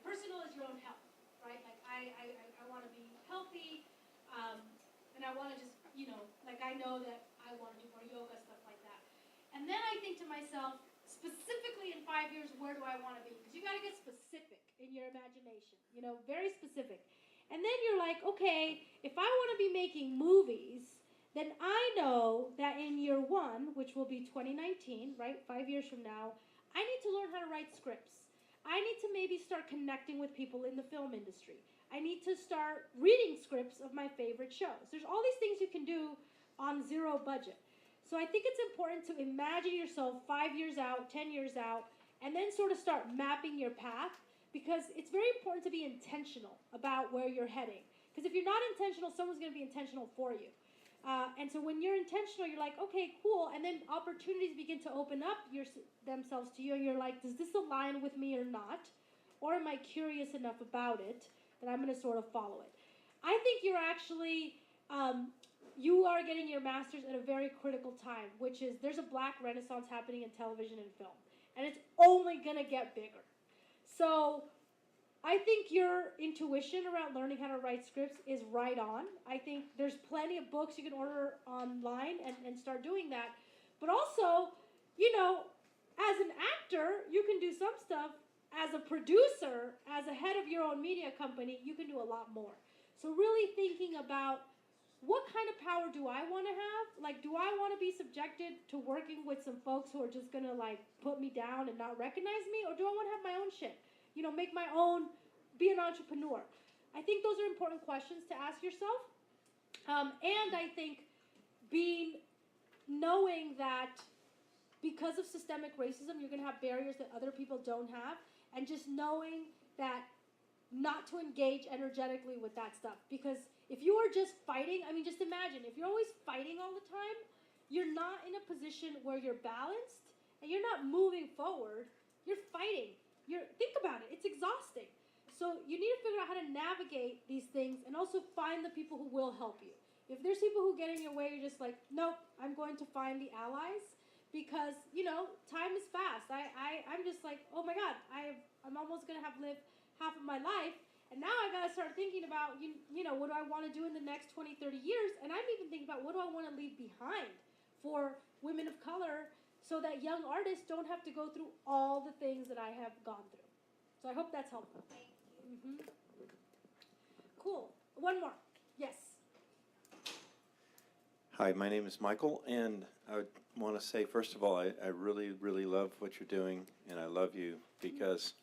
personal is your own health, right? Like I want to be healthy, and I want to just, I know that I want to do more yoga, stuff like that. And then I think to myself, specifically in 5 years, where do I want to be? Because you got to get specific in your imagination, very specific. And then you're like, okay, if I want to be making movies, then I know that in year 1, which will be 2019, right, 5 years from now, I need to learn how to write scripts. I need to maybe start connecting with people in the film industry. I need to start reading scripts of my favorite shows. There's all these things you can do on zero budget. So I think it's important to imagine yourself 5 years out, 10 years out, and then sort of start mapping your path, because it's very important to be intentional about where you're heading. Because if you're not intentional, someone's going to be intentional for you. And so when you're intentional, you're like, okay, cool. And then opportunities begin to open up themselves to you. And you're like, does this align with me or not? Or am I curious enough about it that I'm going to sort of follow it? I think you're actually, you are getting your master's at a very critical time, which is there's a black renaissance happening in television and film. And it's only going to get bigger. So I think your intuition around learning how to write scripts is right on. I think there's plenty of books you can order online and start doing that. But also, as an actor, you can do some stuff. As a producer, as a head of your own media company, you can do a lot more. So really thinking about what kind of power do I want to have? Like, do I want to be subjected to working with some folks who are just going to, put me down and not recognize me? Or do I want to have my own shit? Make my own, be an entrepreneur. I think those are important questions to ask yourself. And I think knowing that because of systemic racism, you're going to have barriers that other people don't have. And just knowing that not to engage energetically with that stuff. Because if you are just fighting, just imagine, if you're always fighting all the time, you're not in a position where you're balanced and you're not moving forward, you're fighting. Think about it, it's exhausting. So you need to figure out how to navigate these things and also find the people who will help you. If there's people who get in your way, you're just like, nope, I'm going to find the allies, because, time is fast. I'm just like, oh my God, I'm almost going to have lived half of my life, and now I got to start thinking about, what do I want to do in the next 20, 30 years, and I'm even thinking about what do I want to leave behind for women of color so that young artists don't have to go through all the things that I have gone through. So I hope that's helpful. Mm-hmm. Cool. One more. Yes. Hi, my name is Michael, and I would want to say, first of all, I really, really love what you're doing, and I love you because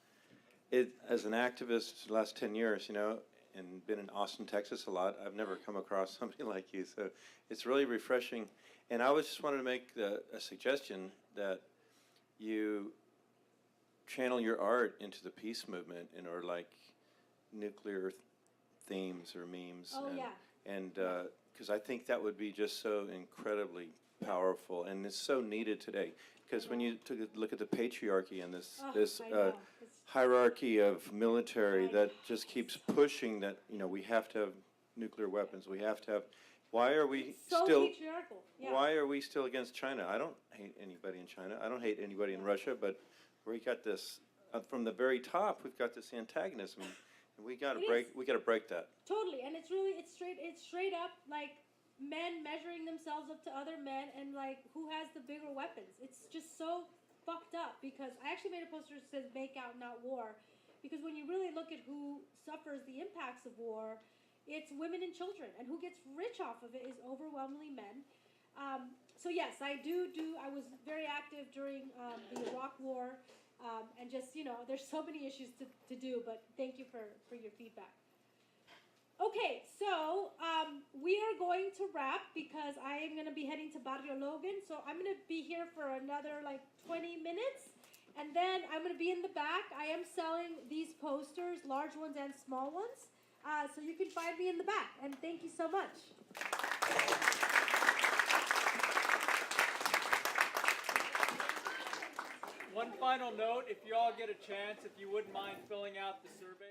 as an activist the last 10 years, you know, and been in Austin, Texas a lot, I've never come across somebody like you, so it's really refreshing. And I was just wanted to make a suggestion that you channel your art into the peace movement or like nuclear themes or memes. Oh, and, yeah. And because I think that would be just so incredibly powerful, and it's so needed today. Because when you took a look at the patriarchy and this I know. It's- hierarchy of military that just keeps pushing that, you know, we have to have nuclear weapons. We have to have. Why are we so still? patriarchal. Yeah. Why are we still against China? I don't hate anybody in China. I don't hate anybody in Russia. But we got this from the very top. We've got this antagonism, and we got to It break. is. We got to break that. Totally, and it's straight up like men measuring themselves up to other men, and like who has the bigger weapons. It's just so fucked up because I actually made a poster that says "Make out, not war," because when you really look at who suffers the impacts of war, it's women and children, and who gets rich off of it is overwhelmingly men. So yes, I do. I was very active during the Iraq War, and just there's so many issues to do. But thank you for your feedback. Okay, so we are going to wrap because I am going to be heading to Barrio Logan. So I'm going to be here for another like 20 minutes. And then I'm going to be in the back. I am selling these posters, large ones and small ones. So you can find me in the back. And thank you so much. One final note, if you all get a chance, if you wouldn't mind filling out the survey.